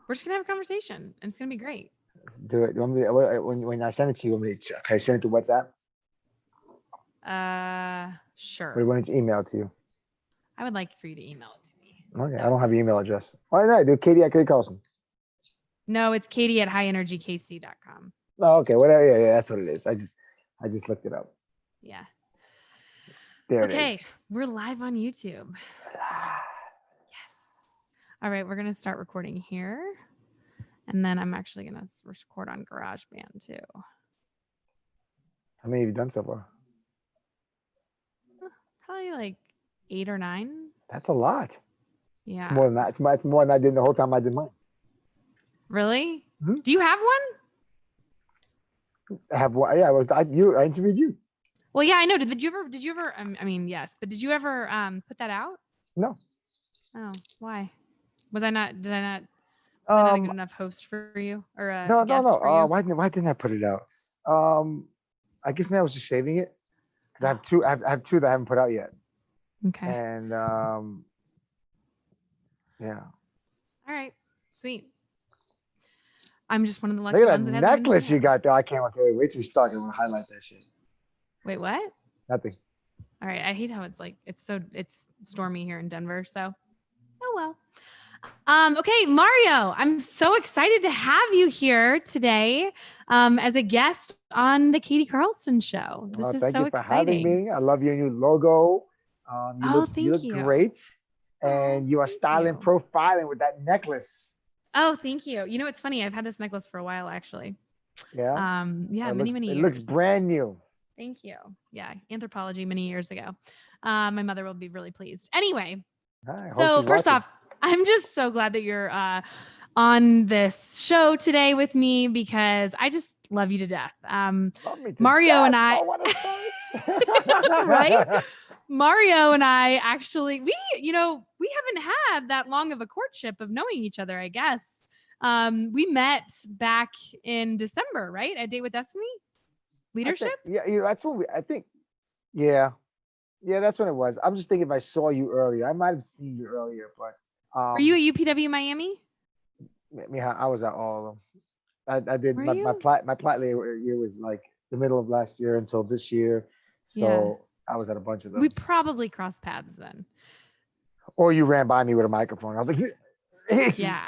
We're just gonna have a conversation, and it's gonna be great. Let's do it. You want me to, when I send it to you, you want me to can I send it to WhatsApp? Or Sure. you want it to email to you? I would like for you to email it to me. Okay, That I would don't be have your email easier. address. Why not? Do Katie at Katie Carlson. No, it's Katie at highenergykc.com. Oh, okay, whatever. Yeah, yeah, that's what it is. I just looked it up. Yeah. There it Okay, is. we're live on YouTube. Yes. All right, we're gonna start recording here, and then I'm actually gonna record on GarageBand too. How many have you done so far? Probably like 8 or 9. That's a lot. It's Yeah. more than that. It's more than I did the whole time I did mine. Really? Mhm. Do you have one? I have one. Yeah, I interviewed you. Well, yeah, I know. Did you ever? I mean, yes, but did you ever put that out? No. Oh, why? Was I not? Did I not? Was I not a good Um. enough host for you or a No. No. guest No. for you? Why didn't I put it out? I guess maybe I was just saving it because I have Oh, two. I have two that I haven't put out yet. okay. And yeah. All right. Sweet. I'm just one of the Look lucky at that ones that hasn't been put necklace you out. got there. I can't wait till we start. I'm gonna highlight that shit. Wait, what? Nothing. All right. I hate how it's like it's stormy here in Denver. So, oh well. Okay, Mario, I'm so excited to have you here today as a guest on the Katie Carlson show. This Well, is thank so you for having exciting. me. I love your new logo. Oh, You thank look you. great, Oh, and you are thank styling you. profiling with that necklace. Oh, thank you. You know, it's funny. I've had this necklace for a while, actually. Yeah. Yeah, many It looks years. brand new. Thank you. Yeah, anthropology many years ago. My mother will be really pleased. Anyway, I hope so she's first watching. off, I'm just so glad that you're on this show today with me because I just love you to death. Love me to Mario death. and I, Oh, what a story. right? Mario and I actually, we haven't had that long of a courtship of knowing each other, I guess. We met back in December, right? At Date with Destiny I Leadership. think, yeah, that's when I think, yeah, yeah, that's when it was. I'm just thinking if I saw you earlier, I might have seen you earlier, but Were you at UPW Miami? I was at all of them. I did Were you? my plat year was like the middle of last year until this year, Yeah. so I was at a bunch of We them. probably crossed paths then. Or you ran by me with a microphone. I was like, Yeah.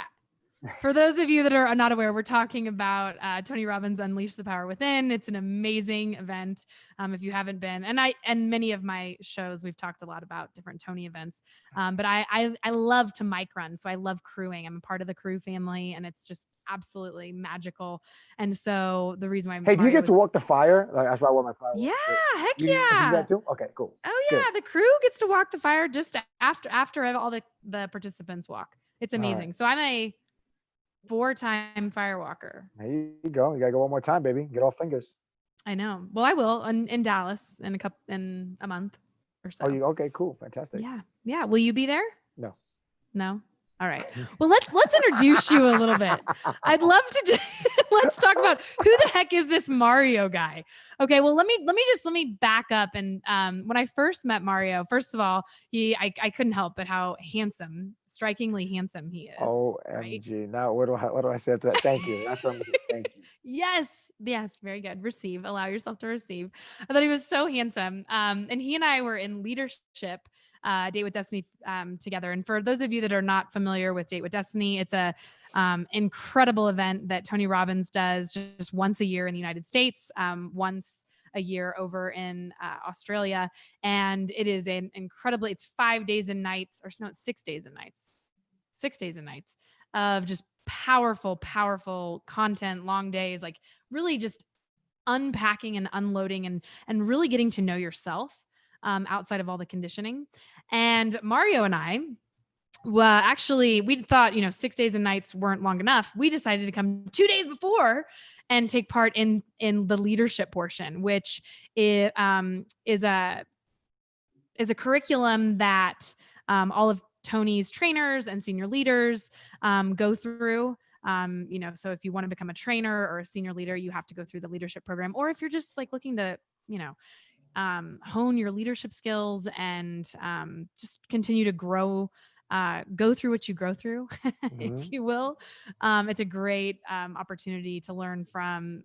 For those of you that are not aware, we're talking about Tony Robbins' Unleash the Power Within. It's an amazing event. If you haven't been, and many of my shows, we've talked a lot about different Tony events. But I love to mic run, so I love crewing. I'm a part of the crew family, and it's just absolutely magical. And so the reason why hey, do you Mario get was, to walk the fire? Like that's why I wore my yeah, firewalker shirt. heck You get to do yeah. that too? Okay, cool. Oh Good. yeah, the crew gets to walk the fire just after all the participants walk. It's All right. amazing. So I'm a 4-time firewalker. There you go. You gotta go one more time, baby. Get all fingers. I know. Well, I will in Dallas in a month or Oh, so. you okay? Cool, fantastic. Yeah. Yeah. Will you be there? No. No. All right. Well, let's introduce you a little bit. I'd love to let's talk about who the heck is this Mario guy. Okay, well let me back up and when I first met Mario, first of all, I couldn't help but how handsome, strikingly handsome he is, right? OMG. Now what do I say after that? Thank you. That's what I'm gonna say. Thank you. Yes. Yes. Very good. Receive. Allow yourself to receive. I thought he was so handsome. And he and I were in leadership, Date with Destiny together. And for those of you that are not familiar with Date with Destiny, it's a incredible event that Tony Robbins does just once a year in the United States, once a year over in Australia. And it is it's 5 days and nights, or no, it's 6 days and nights. 6 days and nights of just powerful content, long days, like really just unpacking and unloading and really getting to know yourself outside of all the conditioning. And Mario and I, well, actually, we thought 6 days and nights weren't long enough. We decided to come 2 days before and take part in the leadership portion, which is a curriculum that all of Tony's trainers and senior leaders go through. So if you want to become a trainer or a senior leader, you have to go through the leadership program. Or if you're just like looking to, hone your leadership skills and just continue to grow go through what you grow through, Hmm. if you will. It's a great opportunity to learn from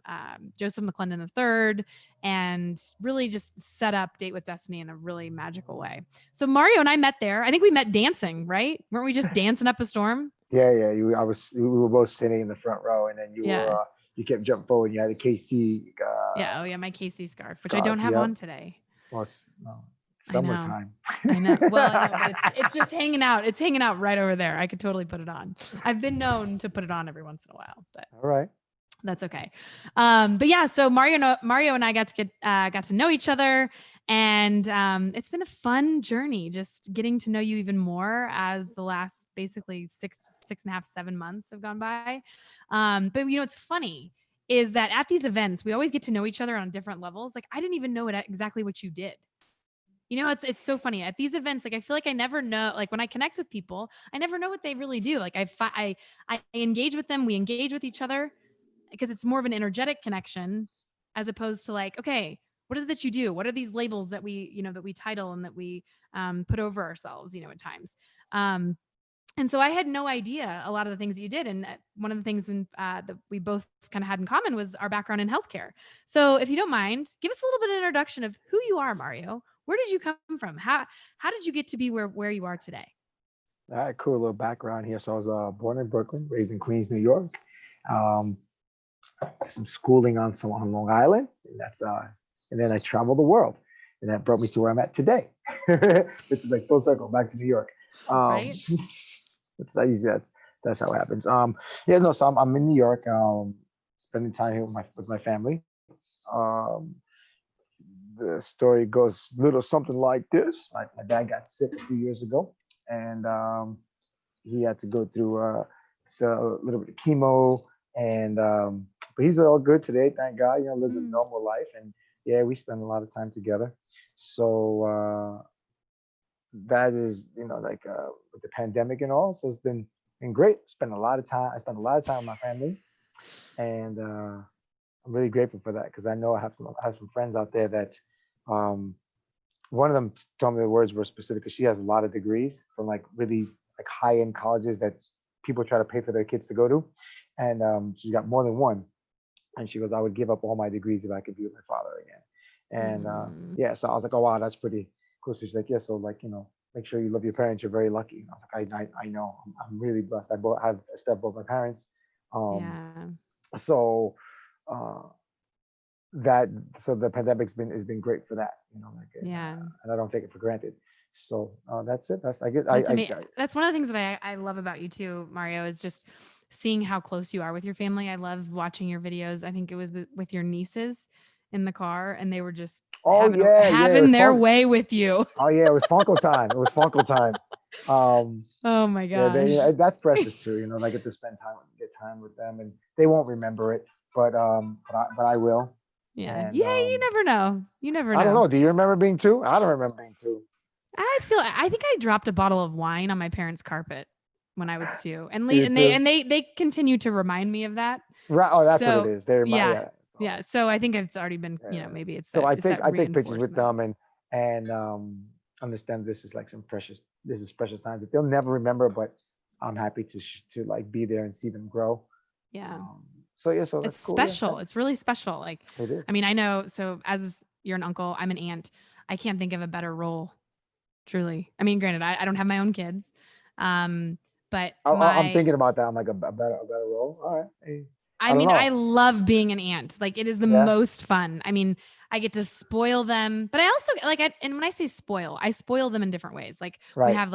Joseph McClendon III and really just set up Date with Destiny in a really magical way. So Mario and I met there. I think we met dancing, right? Weren't we just dancing up a storm? Yeah, yeah. We were both sitting in the front row, and then Yeah. you kept jumping forward. You had a KC Yeah. Oh yeah. My KC scarf, which I don't scarf. have Yep. on today. Well, it's, no, I know. summertime. I know. Well, I know, but it's just hanging out. It's hanging out right over there. I could totally put it on. I've been known to put it on every once in a while, but All right. that's okay. But yeah, so Mario and I got to know each other, and it's been a fun journey, just getting to know you even more as the last basically 6.5, 7 months have gone by. But it's funny is that at these events we always get to know each other on different levels. Like I didn't even know exactly what you did. It's so funny at these events. Like I feel like I never know. Like when I connect with people, I never know what they really do. Like I engage with them. We engage with each other because it's more of an energetic connection as opposed to like, okay, what is it that you do? What are these labels that we title and that we put over ourselves, at times. Um, and so I had no idea a lot of the things that you did. And one of the things that we both kind of had in common was our background in healthcare. So if you don't mind, give us a little bit of introduction of who you are, Mario. Where did you come from? How did you get to be where you are today? All right, cool little background here. So I was born in Brooklyn, raised in Queens, New York. Um, some schooling on Long Island, and and then I traveled the world, and that brought me to where I'm at today, which is like full circle back to New York. Um, Right? it's not easy. That's how it happens. Yeah, no. So I'm in New York, spending time here with my family. Um, the story goes a little something like this. My dad got sick a few years ago, and he had to go through a little bit of chemo, and but he's all good today, thank God. Lives a Mm, normal life, and yeah, we spend a lot of time together. So that is, like with the pandemic and all. So it's been great. Spend a lot of time. I spend a lot of time with my family, and I'm really grateful for that because I know I have some friends out there that um, one of them told me the words were specific because she has a lot of degrees from like really like high end colleges that people try to pay for their kids to go to, and she's got more than one. And she goes, I would give up all my degrees if I could be with my father again. And mm, yeah, so I was like, oh wow, that's pretty cool. So she's like, yeah, so like make sure you love your parents. You're very lucky. And I was like, I know, I'm really blessed. I have a step both my parents. Um, yeah. so uh, that so the pandemic's been has been great for that, Yeah. and I don't take it for granted. So that's it. That's I guess That's amazing. That's one of the things that I love about you too, Mario, is just seeing how close you are with your family. I love watching your videos. I think it was with your nieces in the car, and they were just oh having yeah, yeah, it having was their fun. way with you. Oh yeah, it was Funko time. It was Funko time. Um, Oh my yeah, gosh. that's precious too. I get to spend time, get time with them, and they won't remember it, but I will. Yeah. And Yeah, you never know. You never I don't know. know. Do you remember being two? I don't remember being two. I think I dropped a bottle of wine on my parents' carpet when I was 2. And You and they too. and they continue to remind me of that. Right. Oh, that's what it So, is. They're my yeah. yeah. Yeah. So So I think it's already been, yeah. maybe it's So that it's that I take pictures with reinforcement. them and understand this is like this is precious time that they'll never remember, but I'm happy to like be there and see them grow. Yeah. Um, so yeah, so It's that's cool. Yeah, special. It's really special. Like, it is. I mean, I know. So as you're an uncle, I'm an aunt. I can't think of a better role, truly. I mean, granted, I don't have my own kids. Um, but I'm thinking about that. I'm like a better role. All right. Hey, I I don't mean, I know. love being an aunt. Like it is the Yeah. most fun. I mean, I get to spoil them, but I also and when I say spoil, I spoil them in different ways. Like Right. we'll have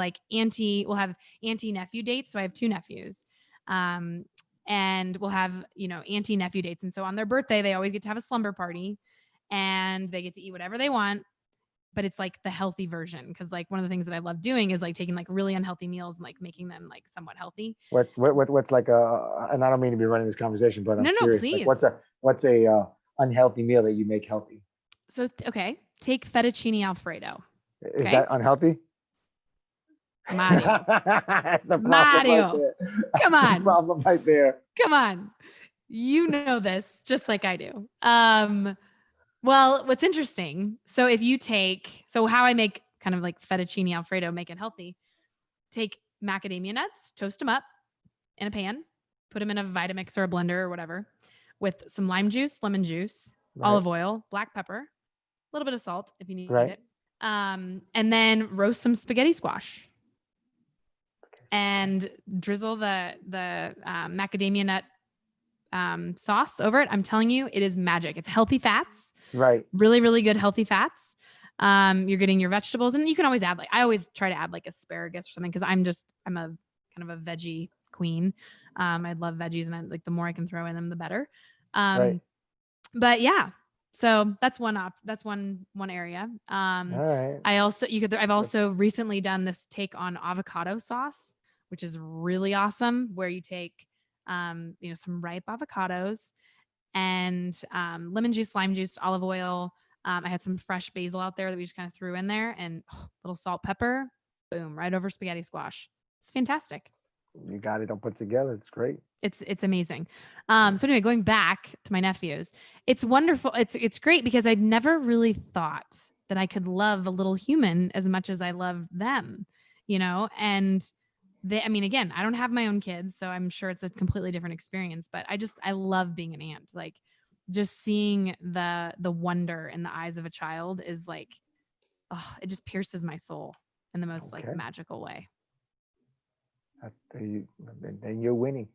auntie nephew dates. So I have 2 nephews. Um, and we'll have, auntie nephew dates. And so on their birthday, they always get to have a slumber party and they get to eat whatever they want, but it's like the healthy version. Cause like one of the things that I love doing is like taking like really unhealthy meals and like making them like somewhat healthy. What's like and I don't mean to be running this conversation, but I'm No, no, curious. Like please. what's a unhealthy meal that you make healthy? So, okay, take fettuccine Alfredo. Is Okay. that unhealthy? Mario. That's a problem right Mario. there. Come That's a on. problem right there. Come on. You know this just like I do. Well, what's interesting, so how I make kind of like fettuccine Alfredo, make it healthy, take macadamia nuts, toast them up in a pan, put them in a Vitamix or a blender or whatever with some lime juice, lemon juice, Right. olive oil, black pepper, a little bit of salt if you need Right. it. And then roast some spaghetti squash and drizzle the macadamia nut sauce over it. I'm telling you, it is magic. It's healthy fats, Right. really, really good healthy fats. You're getting your vegetables, and you can always add I always try to add like asparagus or something because I'm a kind of a veggie queen. I love veggies, and I like the more I can throw in them, the better. Right. But yeah, so that's one area. All right. I've also recently done this take on avocado sauce, which is really awesome, where you take some ripe avocados and lemon juice, lime juice, olive oil. I had some fresh basil out there that we just kind of threw in there, and little salt, pepper, boom, right over spaghetti squash. It's fantastic. You got it all put together. It's great. It's amazing. So anyway, going back to my nephews, it's wonderful. It's great because I'd never really thought that I could love a little human as much as I love them, and again, I don't have my own kids, so I'm sure it's a completely different experience, but I love being an aunt. Like just seeing the wonder in the eyes of a child is like, it just pierces my soul in the most like magical way. Then you're winning.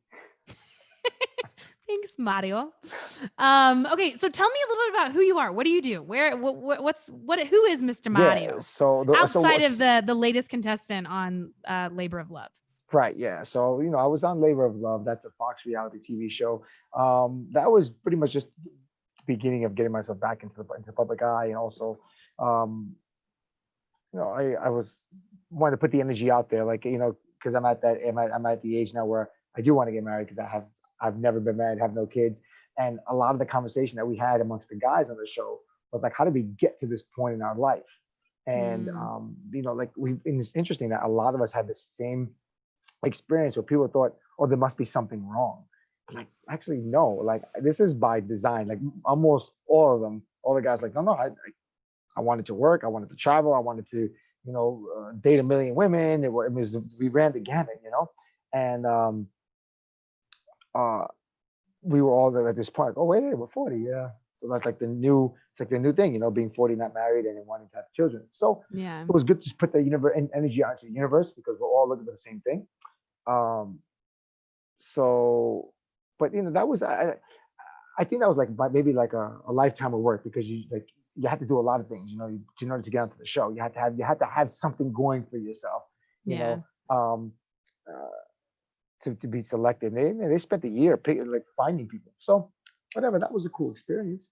Thanks, Mario. Okay, so tell me a little bit about who you are. What do you do? Who is Mr. Mario? Yeah. So outside of the latest contestant on Labor of Love. Right. Yeah. So, I was on Labor of Love. That's a Fox reality TV show. That was pretty much just the beginning of getting myself back into the public eye. And also, I was wanted to put the energy out there, like, because I'm at the age now where I do want to get married because I've never been married, have no kids. And a lot of the conversation that we had amongst the guys on the show was like, how did we get to this point in our life? And, and it's interesting that a lot of us had the same experience where people thought, oh, there must be something wrong. I'm like, actually, no, like this is by design. Like almost all of them, all the guys like, no, I wanted to work. I wanted to travel. I wanted to, date a million women. We ran the gamut, and we were all there at this point. Oh, wait, we're 40. Yeah. So that's like the new thing, being 40, not married, and then wanting to have children. So yeah, it was good to just put the universe and energy out to the universe because we're all looking for the same thing. So, but that was, I think that was like maybe like a lifetime of work because you had to do a lot of things, in order to get onto the show. You had to have something going for yourself, to be selected. They spent a year finding people. So whatever, that was a cool experience.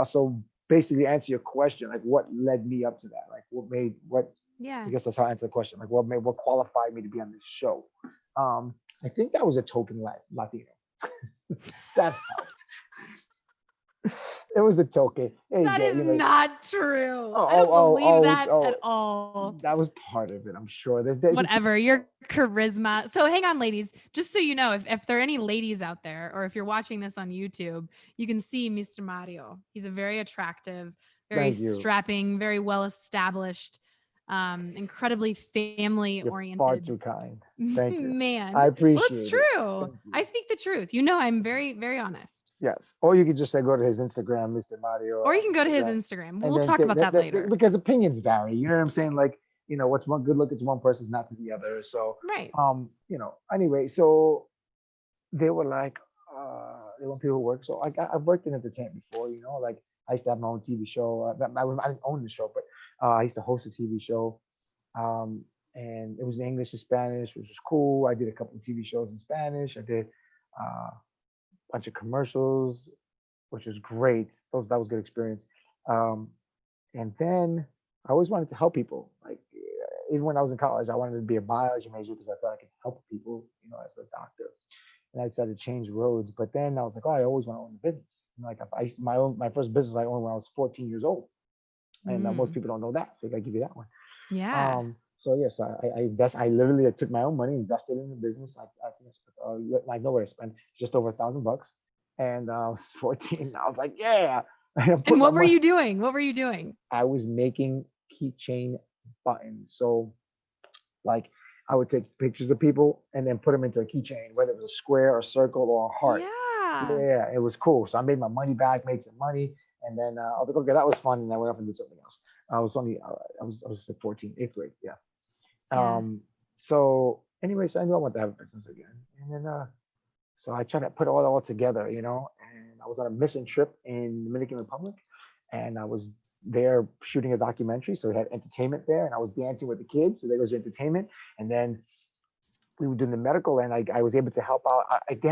So basically answer your question, like what led me up to that? Like I guess that's how I answer the question. Like what qualified me to be on this show? I think that was a token Latino. That helped. It was a token. That is not true. I don't believe that at all. That was part of it, I'm sure. Whatever, your charisma. So hang on, ladies. Just so you know, if there are any ladies out there, or if you're watching this on YouTube, you can see Mr. Mario. He's a very attractive, very strapping, very well-established, incredibly family-oriented. Far too kind. Thank you. Man. I appreciate it. Well, it's true. I speak the truth. I'm very, very honest. Yes. Or you could just say go to his Instagram, Mr. Mario. Or you can go to his Instagram. We'll talk about that later. Because opinions vary. You know what I'm saying? Like, what's one good looking to one person is not to the other. So right. Anyway, so they were like, they want people who work. So I've worked in entertainment before, like I used to have my own TV show. I didn't own the show, but I used to host a TV show. And it was in English and Spanish, which was cool. I did a couple of TV shows in Spanish. I did a bunch of commercials, which was great. That was a good experience. And then I always wanted to help people. Like even when I was in college, I wanted to be a biology major because I thought I could help people, as a doctor. And I decided to change roads. But then I was like, oh, I always want to own a business. Like my first business I owned when I was 14 years old. And most people don't know that. So I give you that one. Yeah. So yes, I literally took my own money, invested in the business. I know what I spent, just over $1,000. And I was 14. I was like, yeah. And what were you doing? What were you doing? I was making keychain buttons. So like I would take pictures of people and then put them into a keychain, whether it was a square or circle or a heart. Yeah. Yeah, it was cool. So I made my money back, made some money, and then I was like, okay, that was fun, and I went off and did something else. I was like 14, eighth grade, yeah. Yeah. So anyway, so I knew I wanted to have a business again, and then so I tried to put all together, and I was on a mission trip in Dominican Republic, and I was there shooting a documentary, so we had entertainment there, and I was dancing with the kids, so there was your entertainment, and then we were doing the medical, and I was able to help out. They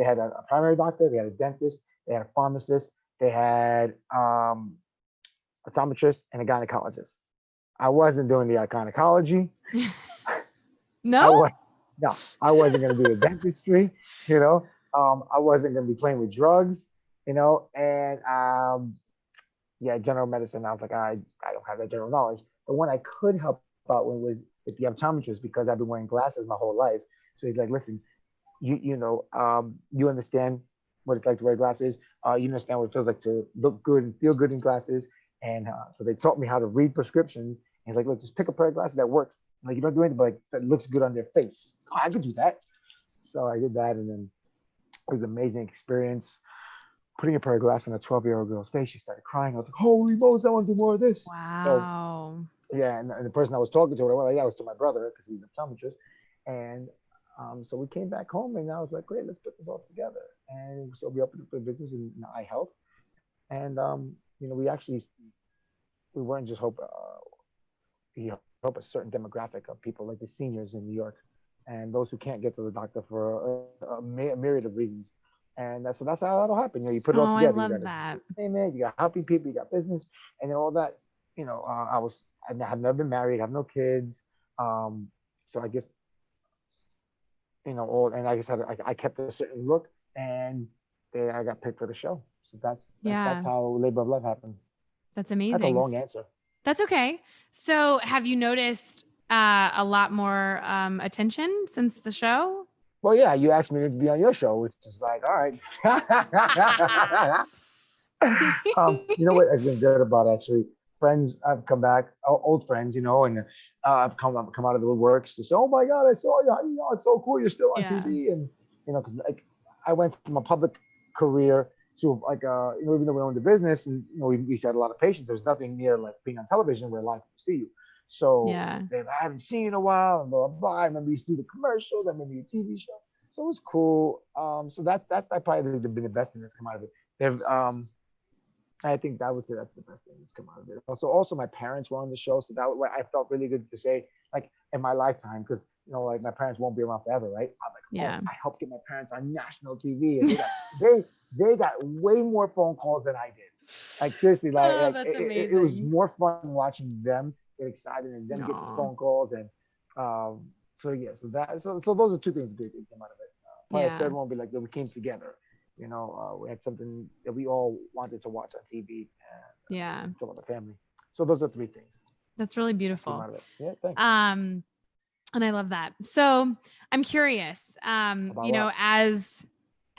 had a primary doctor, they had a dentist, they had a pharmacist, they had optometrist, and a gynecologist. I wasn't doing the gynecology. I No? was no, I wasn't going to do the dentistry. You know, I wasn't going to be playing with drugs. And yeah, general medicine. I was like, I don't have that general knowledge. The one I could help out was with the optometrist because I've been wearing glasses my whole life. So he's like, listen, you understand what it's like to wear glasses. You understand what it feels like to look good and feel good in glasses. And so they taught me how to read prescriptions. And he's like, look, just pick a pair of glasses that works. Like you don't do anything, but like that looks good on their face. Oh, I could do that. So I did that, and then it was an amazing experience. Putting a pair of glasses on a 12-year-old girl's face, she started crying. I was like, holy moly, I want to do more of this. So Wow. yeah, and the person I was talking to, when I went like that, was to my brother because he's an optometrist. And so we came back home, and I was like, great, let's put this all together. And so we opened up a business in eye health, and we weren't just we help a certain demographic of people like the seniors in New York, and those who can't get to the doctor for a myriad of reasons. And that's how that'll happen. You put it all Oh, I together. You love got that. entertainment, you got helping people, you got business, and then all that. I have never been married, have no kids. So I guess all, and like I said, I kept a certain look, and I got picked for the show. So that's Yeah. how Labor of Love happened. That's That's a amazing. long answer. That's okay. So have you noticed a lot more attention since the show? Well, yeah, you asked me to be on your show, which is like, all right. You know what has been good about actually friends have come back, old friends, and I've come out of the woodworks to say, oh my God, I saw you. It's so cool. You're still on Yeah. TV, and because like I went from a public career to like even though we owned the business and we had a lot of patients, there's nothing near like being on television where live people see you. So Yeah. I haven't seen you in a while, and blah blah blah. I remember we used to do the commercials. I remember your TV show, so it was cool. So that's probably been the best thing that's come out of it. They've I think that would say that's the best thing that's come out of it. Also, my parents were on the show, so that I felt really good to say, like in my lifetime, because like my parents won't be around forever, right? I'm like, Yeah. I helped get my parents on national TV, and they got way more phone calls than I did. Like seriously, Oh, that's it was amazing. more fun watching them get excited and them get the Aw. phone calls, and so yeah, so those are two things that came out of it. Probably a Yeah. third one would be like that we came together. We had something that we all wanted to watch on TV and Yeah. talk about the family. So those are three things That's really came beautiful. out of it. Yeah, thanks. And I love that. So I'm curious, About what?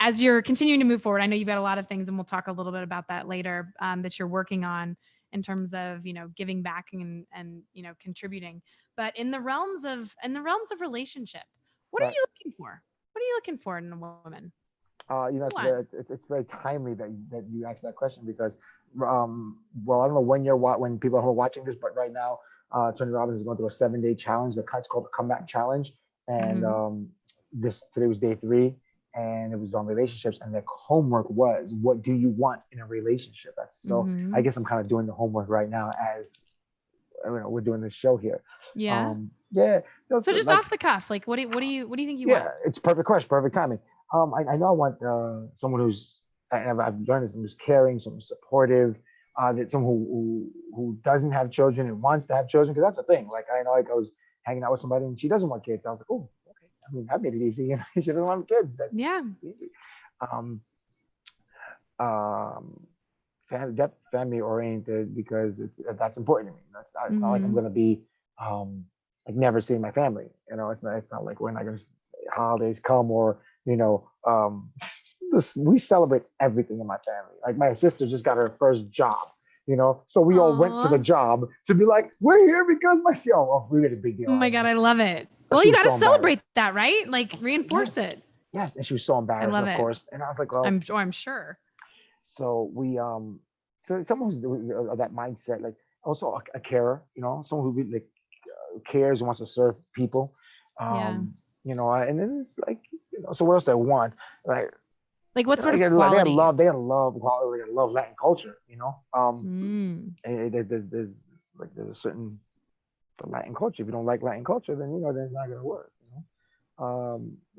as you're continuing to move forward, I know you've got a lot of things, and we'll talk a little bit about that later, that you're working on in terms of, giving back and contributing. But in the realms of relationship, what are Right. you looking for? What are you looking for in a woman? It's What? very timely that you asked that question because, well, I don't know when people are watching this, but right now, Tony Robbins is going through a 7-day challenge. It's called the Comeback Challenge, and Mhm. today was day 3, and it was on relationships. And the homework was, what do you want in a relationship? So I Mhm. guess I'm kind of doing the homework right now as we're doing this show here. Yeah. Yeah. So just Like, off the cuff, like what do you think you yeah, want? it's perfect question, perfect timing. I know I want someone who's, and I've learned this, someone who's caring, someone who's supportive, that someone who doesn't have children and wants to have children, because that's the thing. Like I know, like I was hanging out with somebody and she doesn't want kids. I was like, oh, okay. I mean, I made it easy. She doesn't want kids. That's Yeah. easy. Um, um, family oriented because that's important to me. It's not like I'm Mhm. gonna be like never seeing my family. It's not like we're not gonna holidays come or we celebrate everything in my family. Like my sister just got her first job, so we all went to the Aw. job to be like, we're here because my oh, we made a big deal Oh out my of God, it. I love it. Well, she you was got to so celebrate embarrassed. that, right? Like reinforce Yes, it. yes, and she was so I embarrassed, love of it. course. And I was like, well, I'm sure. so we so someone who's that mindset, like also a carer, someone who really, like, cares and wants to serve people. Yeah. And then it's like, so what else do I want? Like, Like what sort like of they qualities? love quality, they love Latin culture, Mm. there's like there's a certain Latin culture. If you don't like Latin culture, then then it's not gonna work. I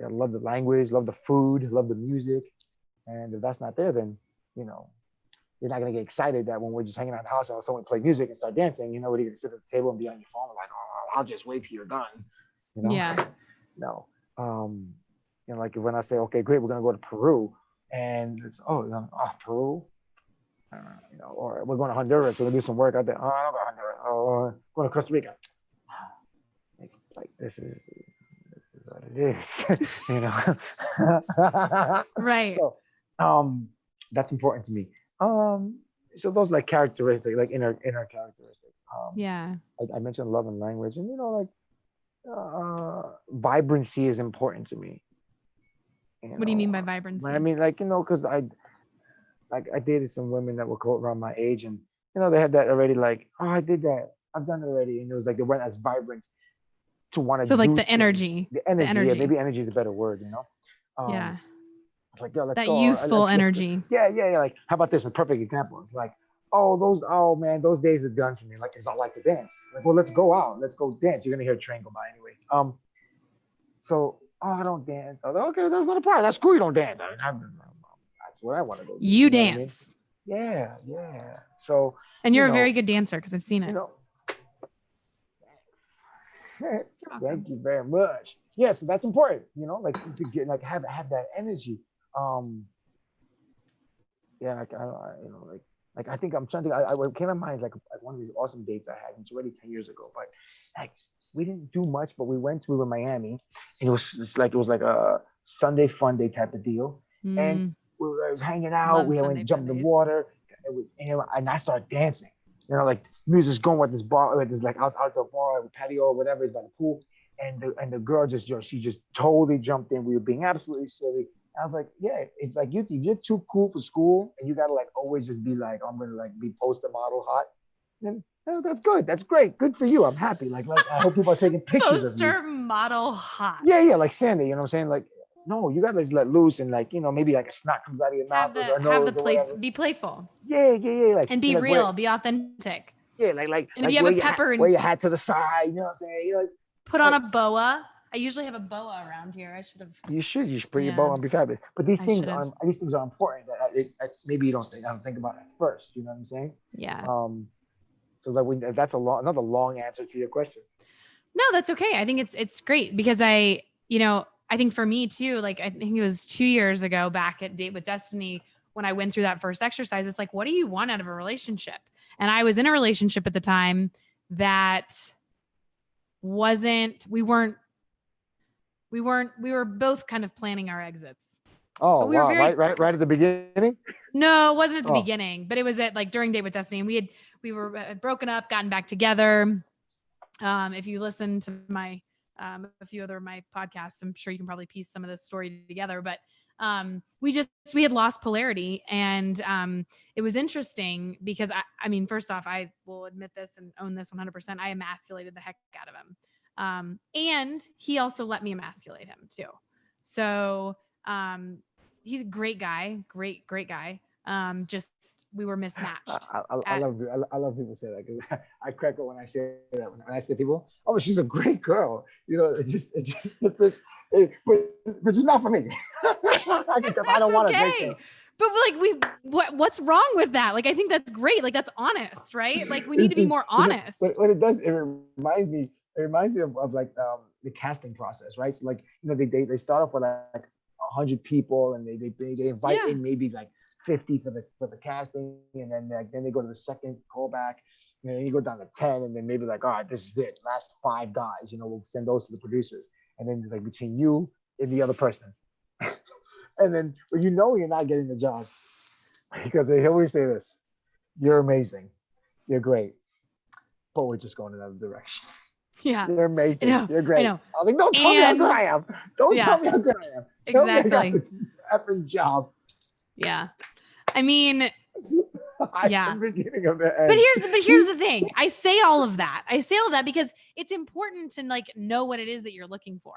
love the language, love the food, love the music, and if that's not there, then you know you're not gonna get excited that when we're just hanging out in the house and someone play music and start dancing, what are you gonna sit at the table and be on your phone like, oh, I'll just wait till you're done, you know? Yeah. No. Like when I say, okay, great, we're gonna go to Peru, and it's Peru, or we're going to Honduras, we're gonna do some work out there. Oh, I don't go to Honduras. Oh, going to Costa Rica. Like this is what it is, Right. So, that's important to me. So those like characteristics, like inner characteristics. Yeah. I mentioned love and language, and vibrancy is important to me. What do you mean by vibrancy? Like because I dated some women that were around my age, and they had that already. Like, oh, I did that, I've done it already, and it was like they weren't as vibrant to want to So like do the things. energy, The the energy, yeah, energy. maybe energy is a better word. Yeah. It's like, yo, let's That go. youthful Let's go. energy. Yeah. Like, how about this? A perfect example. It's like, oh man, those days are done for me. Like, cause I like to dance. Like, well, let's go out. Let's go dance. You're gonna hear a train go by anyway. So, I don't dance. I was like, okay, that's not a problem. That's cool. You don't dance. That's what I want to go do. You You know what I mean? dance. Yeah. So, And you you're a very know, good dancer because I've seen you it. know, You're thank welcome. you very much. Yeah, so that's important. Like to get like have that energy. Um, yeah, like I think I'm trying to. What came to mind is like one of these awesome dates I had. It's already 10 years ago, but like we didn't do much, but we were in Miami, and it was like a Sunday fun day type of deal, and Mm, I was hanging out. love We Sunday went fun jumped in the days. water, and I started dancing. Like music's going at this bar, like this like outdoor bar, patio, or whatever, is by the pool, and the girl just she just totally jumped in. We were being absolutely silly. I was like, yeah, it's like you're too cool for school, and you gotta like always just be like, I'm gonna like be poster model hot. And that's good. That's great. Good for you. I'm happy. Like I hope people are taking pictures of you. Poster model hot. Yeah, like Sandy. You know what I'm saying? Like, no, you gotta just let loose and like maybe like a snot comes out of your mouth or Have the nose or play, whatever. be playful Yeah. Like and be like where real, be authentic. yeah like And if you have a pepper wear and your hat to the side. You know what I'm saying? put on Like a boa. I usually have a boa around here. I should have. you should put your bow Yeah, on, be fabulous. But these I things should have. are important that maybe you don't think I don't think about at first. You know what I'm saying? Yeah. So that that's another long answer to your question. No, that's okay. I think it's great because I think for me too, like I think it was 2 years ago back at Date with Destiny when I went through that first exercise. It's like, what do you want out of a relationship? And I was in a relationship at the time that wasn't, we were both kind of planning our exits, Oh but we were wow! very, Right at the beginning. no, it wasn't at the Oh, beginning, but it was at like during Date with Destiny, and we were broken up, gotten back together. If you listen to my a few other of my podcasts, I'm sure you can probably piece some of this story together. But we had lost polarity, and it was interesting because I mean, first off, I will admit this and own this 100%. I emasculated the heck out of him, and he also let me emasculate him too. So he's a great guy, great guy. Just we were mismatched. I love I love people say that because I crack up when I say that when I say to people, oh, she's a great girl. But it's not for me. Because I That's don't want a great okay. girl. But like what's wrong with that? Like I think that's great. Like that's honest, right? Like we need to be more honest. But what it does, it reminds me. It reminds me of like the casting process, right? So like they start off with like 100 people, and they invite Yeah. in maybe like 50 for the casting, and then they go to the second callback, and then you go down to 10, and then maybe like, all right, this is it, last 5 guys, we'll send those to the producers, and then it's like between you and the other person, and then when you're not getting the job, because they always say this: you're amazing, you're great, but we're just going another direction. Yeah. You're I amazing. know. You're I great. know. I was like, don't tell me how good And I am. Don't tell yeah, me how good I am. Tell me I got exactly. the effing job. Yeah. I mean, I yeah. am beginning of the But end. here's the thing. I say all of that. I say all of that because it's important to like know what it is that you're looking for.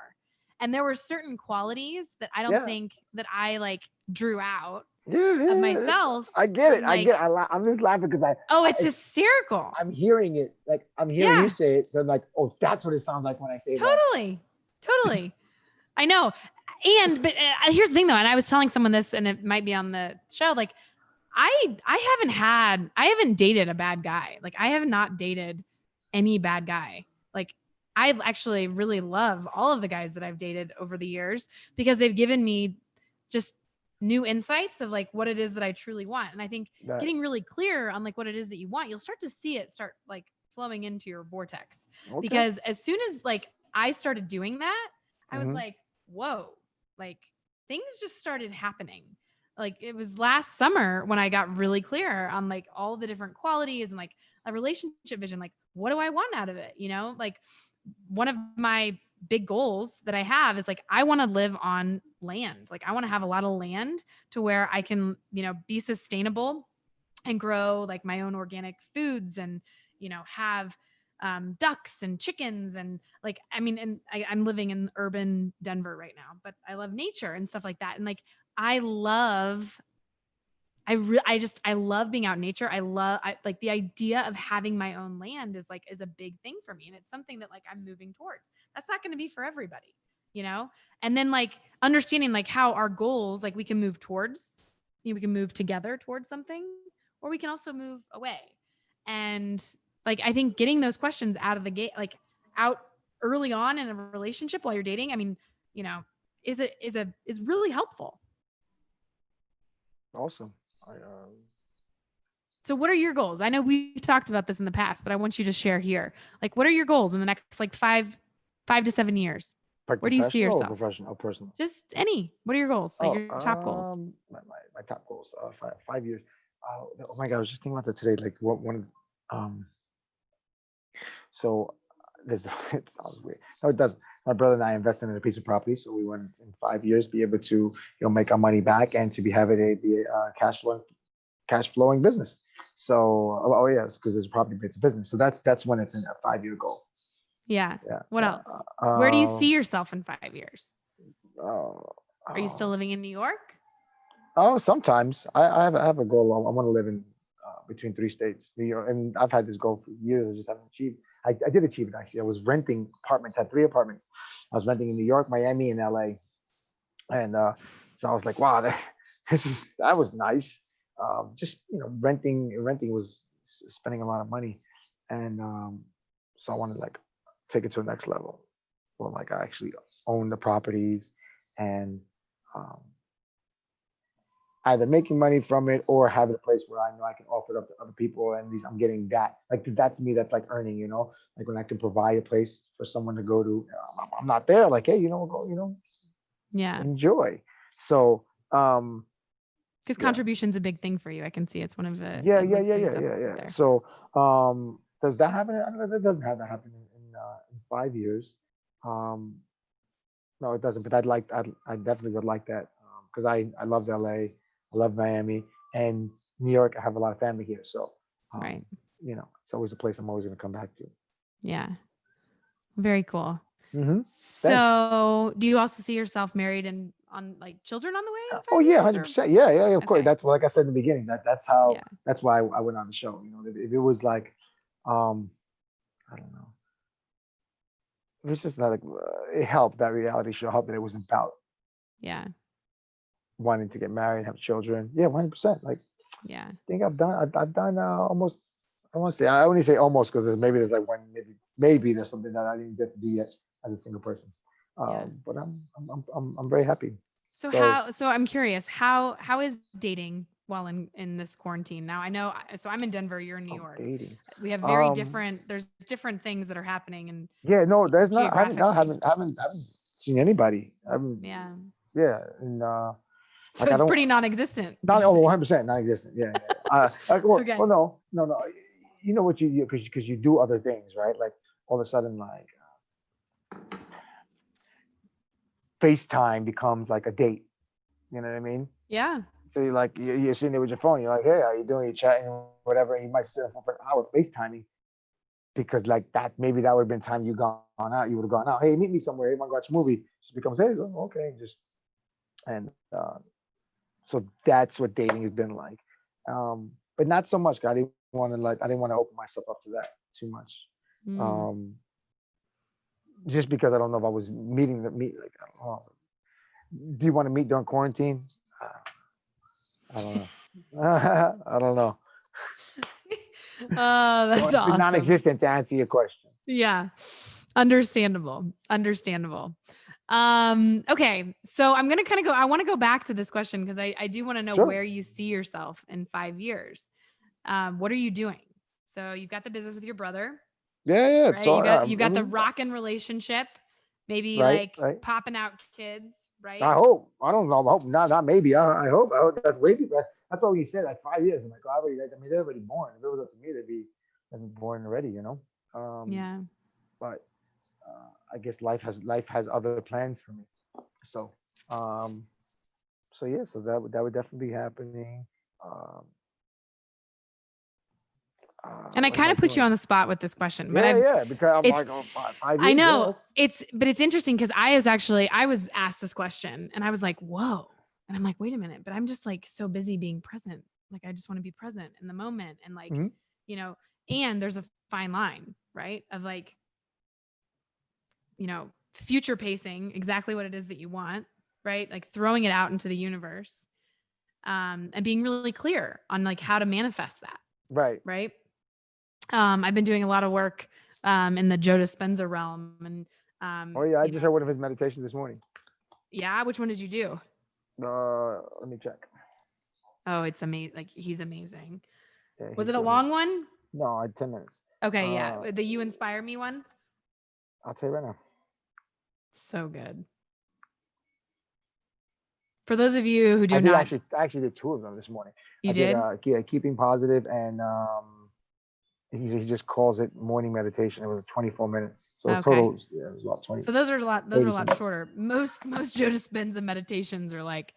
And there were certain qualities that I don't Yeah. think that I like drew out Yeah, of yeah, myself I get it. from I get. like, I'm just laughing because oh, I, it's hysterical. I'm hearing it. Like I'm hearing you Yeah, say it. So I'm like, oh, that's what it sounds like when I say that. totally. Totally. I know. But here's the thing though, and I was telling someone this and it might be on the show, like I haven't dated a bad guy. Like I have not dated any bad guy. Like I actually really love all of the guys that I've dated over the years because they've given me just new insights of like what it is that I truly want. And I think That getting really clear on like what it is that you want, you'll start to see it start like flowing into your vortex. okay. Because as soon as like I started doing that, I was Mm-hmm. like, whoa, like things just started happening. Like it was last summer when I got really clear on like all the different qualities and like a relationship vision. Like, what do I want out of it? You know, like one of my big goals that I have is like, I want to live on land. Like, I want to have a lot of land to where I can, you know, be sustainable and grow like my own organic foods and, you know, have ducks and chickens and like, I mean, and I'm living in urban Denver right now, but I love nature and stuff like that. And like, I love I love being out in nature. Like the idea of having my own land is a big thing for me. And it's something that like I'm moving towards. That's not going to be for everybody, you know? And then like understanding like how our goals, like we can move towards, you know, we can move together towards something, or we can also move away. And like, I think getting those questions out of the gate, like out early on in a relationship while you're dating, I mean, you know, is really helpful. Awesome. So what are your goals? I know we've talked about this in the past, but I want you to share here. Like, what are your goals in the next like 5 to 7 years? Like Where do you see professional or yourself? professional or personal? Just any. What are your goals? Like Oh, your top goals? my top goals. 5 years. Oh my God, I was just thinking about that today. Like what one. So there's it sounds weird. No, it doesn't. My brother and I invested in a piece of property, so we want in 5 years be able to make our money back and to be having a be a cash flowing business. So oh yes, because there's a property based business. So that's when it's in a 5 year goal. Yeah. Yeah. What Yeah. else? Where do you see yourself in 5 years? Uh, Are you still uh, living in New York? oh, sometimes I have a goal. I want to live in between 3 states, New York, and I've had this goal for years. I just haven't achieved. I did achieve it actually. I was renting apartments. Had 3 apartments. I was renting in New York, Miami, and LA, and so I was like, wow, that was nice. Just renting was spending a lot of money, and so I wanted to like take it to the next level, where like I actually own the properties and um, either making money from it or having a place where I know I can offer it up to other people, and at least I'm getting that. Like that to me, that's like earning. Like when I can provide a place for someone to go to. I'm not there. Like, hey, go, Yeah. enjoy. So, Because yeah, contribution's a big thing for you. I can see it's one of the, yeah, it yeah, like yeah, things yeah, up yeah, yeah. there. So, does that happen? I don't know, that doesn't have that happen in 5 years. Um, no, it doesn't. But I definitely would like that because I love LA, I love Miami, and New York. I have a lot of family here, so Right. um, it's always a place I'm always going to come back to. Yeah. Very cool. Thanks. So do you also see yourself married and on like children on the way in Oh five yeah, years hundred or? percent. Yeah, yeah, yeah, of course. Okay. That's like I said in the beginning. Yeah. That's why I went on the show. If it was like, I don't know, it was just not like it helped that reality show helped that it was about Yeah. wanting to get married, have children. Yeah, 100%. Like Yeah. I think I've done almost. I want to say I only say almost because there's like one maybe there's something that I didn't get to do yet as a single person. Yeah. But I'm very happy. So So so I'm curious, how is dating while in this quarantine? Now I know, so I'm in Denver, you're in New York. dating. We have Um, there's different things that are happening and yeah, no, there's not. I haven't, no, geographically. I haven't seen anybody. I haven't. Yeah. Yeah, and So like I it's don't. pretty non-existent, would Not you oh, say? 100% non-existent. Yeah, yeah. Like, Okay. no. You know what you because you do other things, right? Like all of a sudden like FaceTime becomes like a date. You know what I mean? Yeah. So you're like, you're sitting there with your phone. You're like, hey, how you doing? You're chatting, whatever. And you might sit there for an hour FaceTiming because like that, maybe that would have been time you gone out. You would have gone out. Hey, meet me somewhere. Hey, want to watch a movie? Just becomes, hey, okay, just and so that's what dating has been like. But not so much. I didn't want to open myself up to that too much. Mm. Um, just because I don't know if I was meeting the meet like I don't know. Do you want to meet during quarantine? I don't know. I don't know. Oh, So that's it's been awesome. non-existent to answer your question. Yeah. Understandable. Understandable. Okay. So I'm gonna kind of I want to go back to this question because I do want to know Sure. where you see yourself in 5 years. What are you doing? So you've got the business with your brother, Yeah. It's right? You all. got I you got the mean, rockin' relationship, maybe right, like right. popping out kids, right? I hope. I don't know. I hope not. Maybe. I hope. I hope that's way. That's what we said. Like 5 years. I'm like, I already. I mean, they're already born. If it was up to me, they'd be born already. You know. Yeah. But I guess life has other plans for me. So, um, so yeah. So that would definitely be happening. Um, And I what am kind I of put you doing? on the spot with this question, but Yeah. Because I'm it's like, oh, 5 years. I know Yeah. but it's interesting because I was asked this question and I was like, whoa. And I'm like, wait a minute, but I'm just like so busy being present. Like I just want to be present in the moment and like, Hmm. you know, and there's a fine line, right? Of like, future pacing exactly what it is that you want, right? Like throwing it out into the universe, and being really clear on like how to manifest that, Right. right? I've been doing a lot of work in the Joe Dispenza realm, and Oh yeah. I just heard one of his meditations this morning. yeah. Which one did you do? Let me check. Oh, it's amazing. Like he's amazing. Yeah, Was it a long one? no, 10 minutes. Okay, Uh, yeah. The You Inspire Me one. I'll tell you right now. So good. For those of you who I do did not, I actually did two of them this morning. you I did did? keeping positive and he just calls it morning meditation. It was 24 minutes. So it's Okay. total yeah, it was about 20 So those are 30 a lot something. shorter. Most Joe Dispenza meditations are like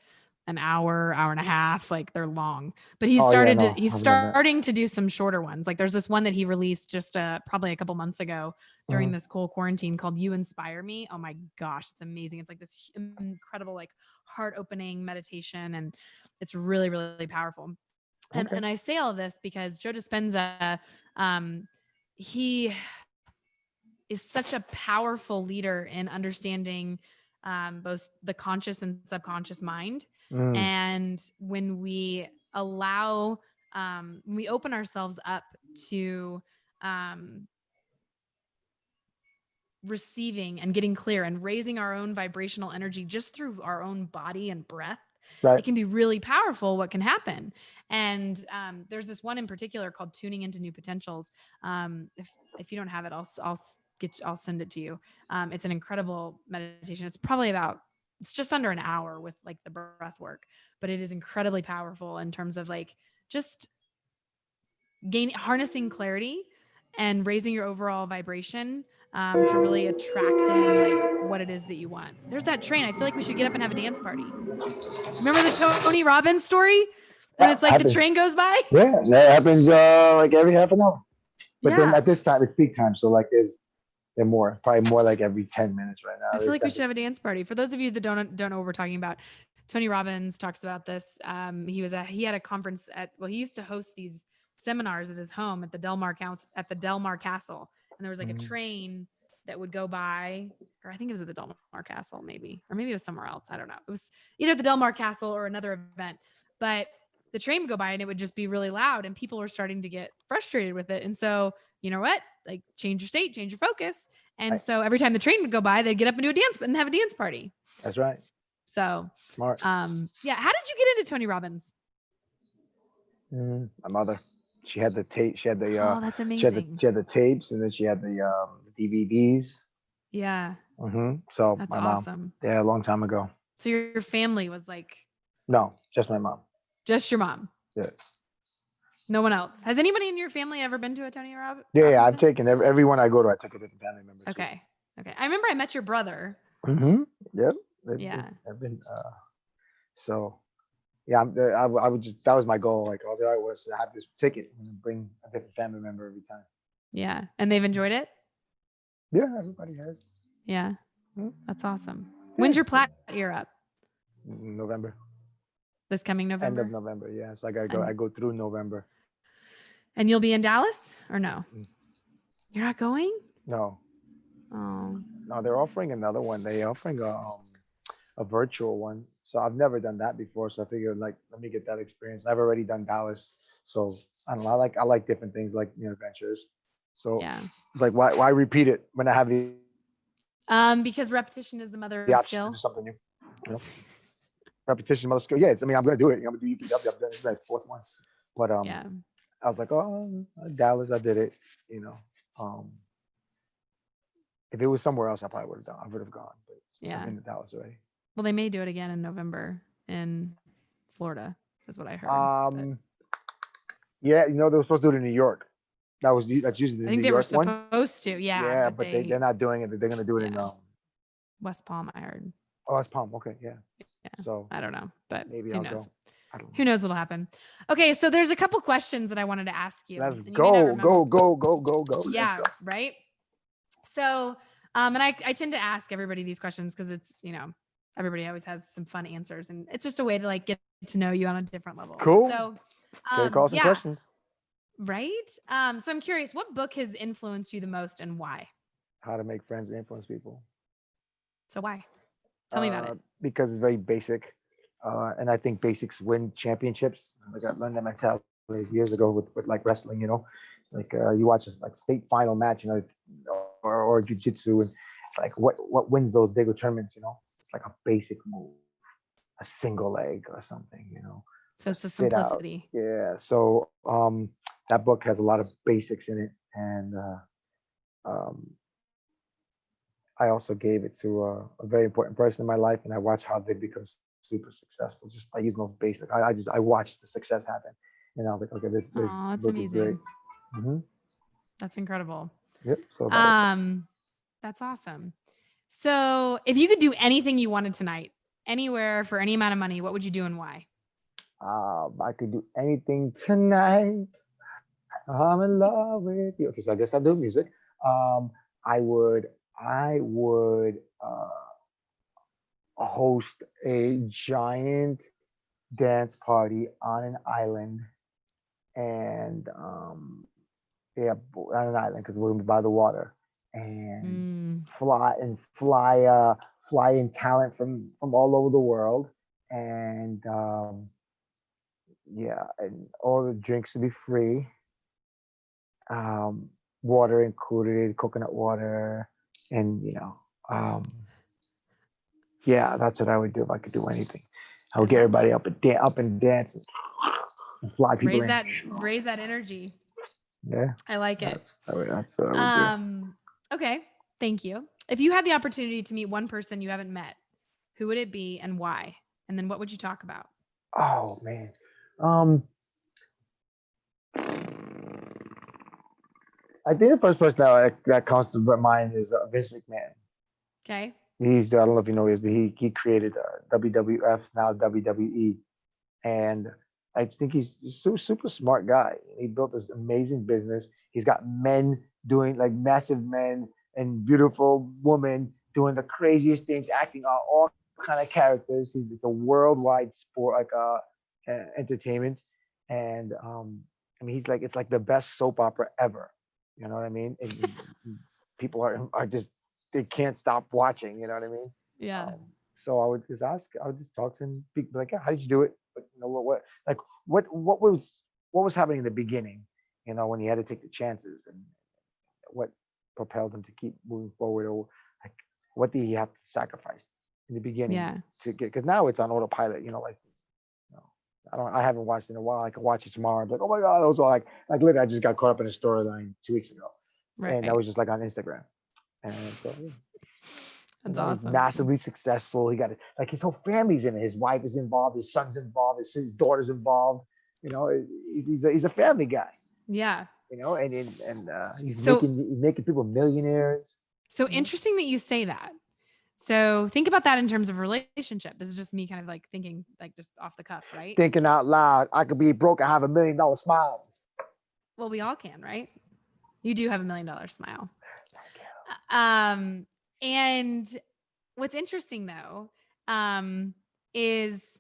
an hour and a half, like they're long. But Oh yeah, no, he's I've done that. starting to do some shorter ones. Like there's this one that he released just probably a couple months ago during Mhm. this cool quarantine called You Inspire Me. Oh my gosh, it's amazing. It's like this incredible like heart-opening meditation and it's really really powerful. Okay. And I say all this because Joe Dispenza he is such a powerful leader in understanding both the conscious and subconscious mind. Mm, And when we allow, when we open ourselves up to um, receiving and getting clear and raising our own vibrational energy just through our own body and breath, right. it can be really powerful what can happen. And there's this one in particular called Tuning into New Potentials. If you don't have it, I'll send it to you. It's an incredible meditation. It's just under an hour with like the breath work, but it is incredibly powerful in terms of like just harnessing clarity and raising your overall vibration, to really attracting like what it is that you want. There's that train. I feel like we should get up and have a dance party. Remember the Tony Robbins story when That it's like the happens. train goes by? Yeah, that happens like every half an hour. But then Yeah. at this time it's peak time, so like they're probably more like every 10 minutes right I now. feel It's like we should have a dance party. For those of you that don't know what we're talking about, Tony Robbins talks about this. He had a conference he used to host these seminars at his home at the Del Mar Castle, and there was like a Mhm. train that would go by, or I think it was at the Del Mar Castle, maybe, or maybe it was somewhere else. I don't know. It was either the Del Mar Castle or another event, but the train would go by and it would just be really loud, and people were starting to get frustrated with it. And so, you know what? Like, change your state, change your focus. And Right. so every time the train would go by, they'd get up and do a dance and have a dance party. That's right. So, Smart. yeah. How did you get into Tony Robbins? My mother. She had the tape. Oh, that's amazing. She had the tapes, and then she had the DVDs. Yeah, So that's my mom. awesome. Yeah, a long time ago. So your family was like No, just my mom. just your mom. Yeah. No one else. Has anybody in your family ever been to a Tony Yeah, Robbins I've event? taken everyone I go to. I take a different family member to. Okay. Okay. I remember I met your brother. Mm-hmm. Yep. Yeah. I've been. So yeah, I would just that was my goal. Like all I was to have this ticket and bring a different family member every time. Yeah. And they've enjoyed it? Yeah, everybody has. Yeah. Mhm. That's awesome. Yeah, When's your plat year up? November, This coming end of November? November. Yeah, so I gotta go. I And go through November. and you'll be in Dallas or no? Mm-mm. You're not going? No, Oh. no, they're offering another one. They're offering a virtual one. So I've never done that before. So I figured like let me get that experience. I've already done Dallas, so I don't know. I like different things like adventures. So Yeah. like why repeat it when I have the Because repetition is the mother the of option to skill. do something new? You know, repetition, mother skill. Yeah, it's, I mean I'm gonna do it. I'm gonna do UPW. I've done this like fourth one, but Yeah. I was like, oh, Dallas, I did it. You know, um, if it was somewhere else, I probably would have done. I would have gone, but I'm Yeah. in Dallas already. Well, they may do it again in November in Florida, is what I heard. But Um, yeah, they were supposed to do it in New York. That's usually I the think New they were York one. supposed to. Yeah. Yeah, But but they're not doing it. They're gonna do it in yeah, West Palm, I heard. oh, that's Palm. Okay, yeah. Yeah. So I don't know, but maybe who I'll knows? go. I don't know. Who knows what'll happen? Okay. So there's a couple questions that I wanted to ask you, Let's and you may not go, remember. go, go, go, go, go. Let's Yeah. go. Right. So, and I tend to ask everybody these questions because it's, everybody always has some fun answers and it's just a way to like get to know you on a different level. Cool. So, Okay, call some yeah, questions. right. So I'm curious, what book has influenced you the most and why? How to make friends and influence people. So why? Tell me about it. Because it's very basic. And I think basics win championships. Like I learned that mentality years ago with like wrestling, It's like you watch a like state final match, or jujitsu, and it's like what wins those bigger tournaments, It's like a basic move, a single leg or something, So or it's the sit out. simplicity. Yeah. So that book has a lot of basics in it, and um, I also gave it to a very important person in my life, and I watched how they become super successful just by using those basics. I watched the success happen, and I was like, okay, this Oh, that's book is great. amazing. Hmm. That's incredible. Yep. So that was that. That's awesome. So if you could do anything you wanted tonight, anywhere for any amount of money, what would you do and why? I could do anything tonight. I'm in love with you. Okay, so I guess I'll do music. Um, I would host a giant dance party on an island, and yeah, on an island because we're gonna be by the water, and Mm. fly in talent from all over the world, and yeah, and all the drinks will be free, water included, coconut water, and um, yeah, that's what I would do if I could do anything. I I would get love everybody that. up and dance and fly people in. Raise that energy. Yeah, I like it. that's what I would do. Okay. Thank you. If you had the opportunity to meet one person you haven't met, who would it be and why? And then what would you talk about? Oh man. Um, I think the first person that comes to mind is Vince McMahon. Okay. I don't know if you know this, but he created WWF, now WWE, and I think he's a super smart guy. He built this amazing business. He's got men doing like massive men and beautiful women doing the craziest things, acting out all kind of characters. It's a worldwide sport, like entertainment, and I mean he's like it's like the best soap opera ever. You know what I mean? And people are just they can't stop watching. You know what I mean? Yeah. Um, so I would just talk to him, be like, yeah, how did you do it? But like what was happening in the beginning, when he had to take the chances and what propelled him to keep moving forward, or like what did he have to sacrifice in the beginning Yeah. to get, because now it's on autopilot, like you know, I haven't watched in a while. I can watch it tomorrow. I'm like, oh my God, it was all like literally I just got caught up in a storyline 2 weeks ago. And that Right. was just like on Instagram. And so yeah. That's He's awesome. massively successful. He got it. Like his whole family's in it. His wife is involved. His son's involved. His daughter's involved. He's a family guy. Yeah. He's So making people millionaires. so interesting that you say that. So think about that in terms of relationship. This is just me kind of like thinking like just off the cuff, right? Thinking out loud, I could be broke and have $1 million smile. Well, we all can, right? You do have $1 million smile. Thank you. And what's interesting though, is,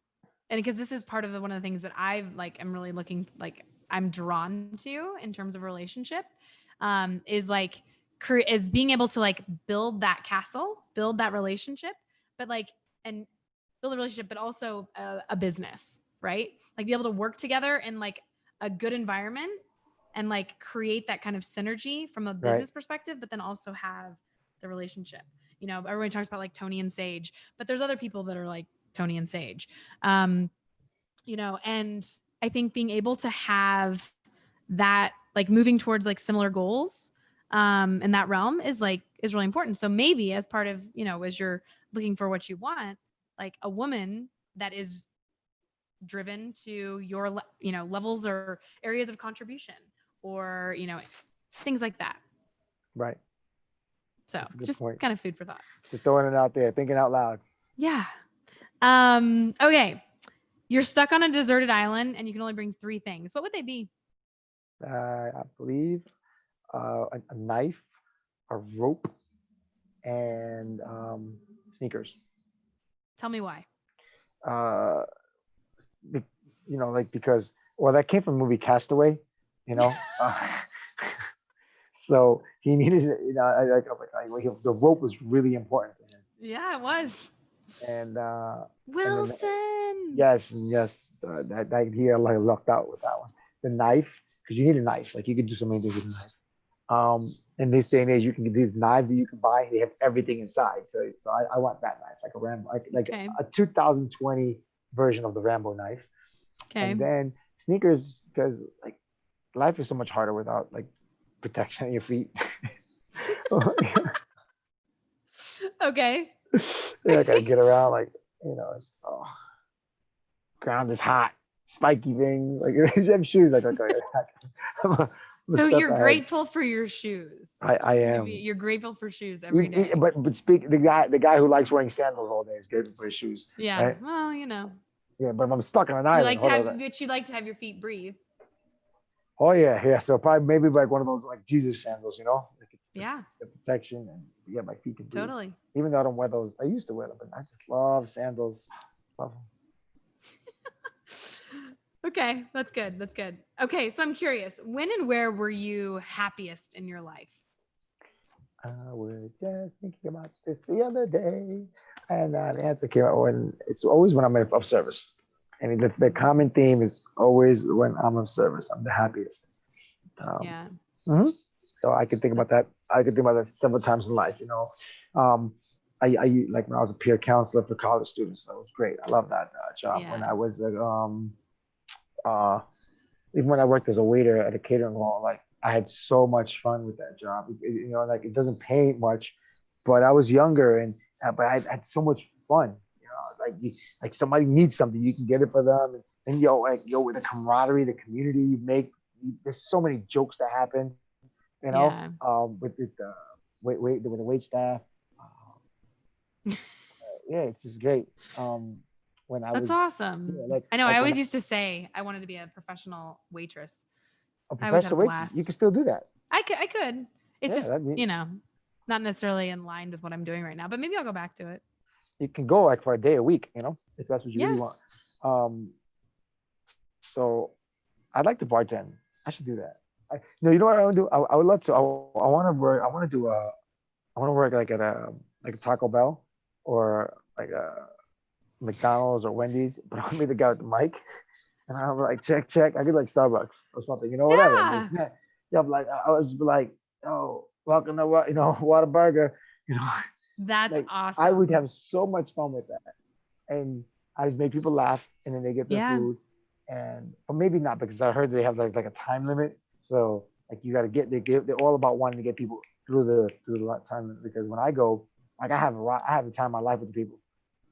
and because this is part of one of the things that I've like, I'm really looking like I'm drawn to in terms of relationship, is like, is being able to like build that castle, build that relationship, but like, and build a relationship, but also a business, right? Like be able to work together in like a good environment and like create that kind of synergy from a Right. business perspective, but then also have the relationship. Everyone talks about like Tony and Sage, but there's other people that are like Tony and Sage. And I think being able to have that, like moving towards like similar goals, in that realm is really important. So maybe as part of, as you're looking for what you want, like a woman that is driven to your, levels or areas of contribution or, things like that. Right. So That's a good just point. kind of food for thought. Just throwing it out there, thinking out loud. Yeah. Okay. You're stuck on a deserted island and you can only bring 3 things. What would they be? I believe a knife, a rope, and sneakers. Tell me why. Uh, because that came from the movie Castaway. You know, so he needed it. The rope was really important to him. Yeah, it was. And then Wilson. yes, and yes, that he like lucked out with that one. The knife, because you need a knife. Like you can do so many things with a knife. In this day and age, you can get these knives that you can buy. They have everything inside. So I want that knife, like a Rambo, like Okay. a 2020 version of the Rambo knife. Okay. And then sneakers, because like life is so much harder without like protection on your feet. Okay. I gotta get around like it's just, ground is hot, spiky things. Like you have shoes, like okay. So you're grateful for your shoes. I am. You're grateful for shoes every day. But speak the guy who likes wearing sandals all day is grateful for his shoes. Yeah. Right? Well, Yeah, but if I'm stuck on an island, but you like to have your feet breathe. Oh yeah. So probably maybe like one of those like Jesus sandals, like Yeah. the protection and my feet can breathe. Totally. Even though I don't wear those, I used to wear them, but I just love sandals. Love them. Okay, that's good. That's good. Okay, so I'm curious, when and where were you happiest in your life? I was just thinking about this the other day, and the answer came out when it's always when I'm of service. I mean, the common theme is always when I'm of service, I'm the happiest. Yeah. Mm-hmm. So I could think about that. I could think about that several times in life. I like when I was a peer counselor for college students. That was great. I love that job. Yeah. When I was even when I worked as a waiter at a catering hall, like I had so much fun with that job. Like it doesn't pay much, but I was younger and but I had so much fun. Like somebody needs something, you can get it for them, and with the camaraderie, the community you make. There's so many jokes that happen, Yeah. with the wait staff. Yeah, it's just great. When I That's was awesome. I know. I always used to say I wanted to be a professional waitress. a I always had a professional waitress, blast. you can still do that. I could. It's Yeah, just, not necessarily in line with what I'm doing right now, but maybe I'll go back to it. you can go like for a day a week, if that's what you really want. So I'd like to bartend. I should do that. You know what I want to do? I would love to. I want to work. I want to do I want to work like at a Taco Bell or like a McDonald's or Wendy's, but I'll be the guy with the mic, and I'll be like check. I could like Starbucks or something, whatever. Yeah. I'm like I would just be like, oh, welcome to Whataburger, That's like awesome. I would have so much fun with that, and I would make people laugh, and then they get their food, or maybe not because I heard they have like a time limit, so like you got to they're all about wanting to get people through the time limit, because when I go, like I have the time of my life with the people.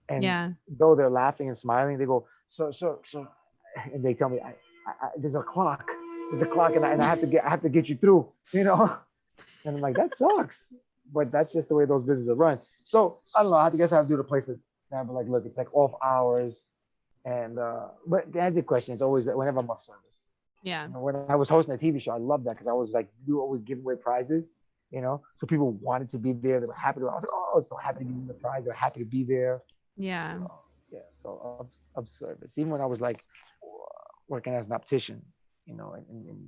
And though they're laughing and smiling, they go, so, and they tell me, there's a clock. There's a clock, and I have to get you through, you know. And I'm like, that sucks. But that's just the way those businesses are run. So I don't know. I guess I have to do the place that I'm like, look, it's like off hours. And but to answer your question, it's always that whenever I'm off service. Yeah. You know, when I was hosting a TV show, I loved that because I was like, you always give away prizes, you know. So people wanted to be there. They were happy to. I was like, oh, I was so happy to give them the prize. They're happy to be there. Yeah. So yeah. So of service. Even when I was like working as an optician, you know, and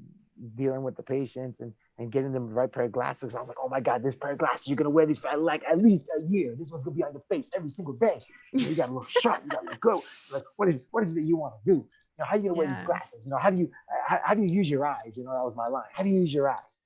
dealing with the patients and getting them the right pair of glasses. I was like, oh my God, this pair of glasses, you're gonna wear these for like at least a year. This one's gonna be on your face every single day. You gotta look sharp, you gotta look good. Like, what is it that you want to do? You know, how are you gonna wear these Yeah. glasses? You know, how do you use your eyes? You know, that was my line. How do you use your eyes?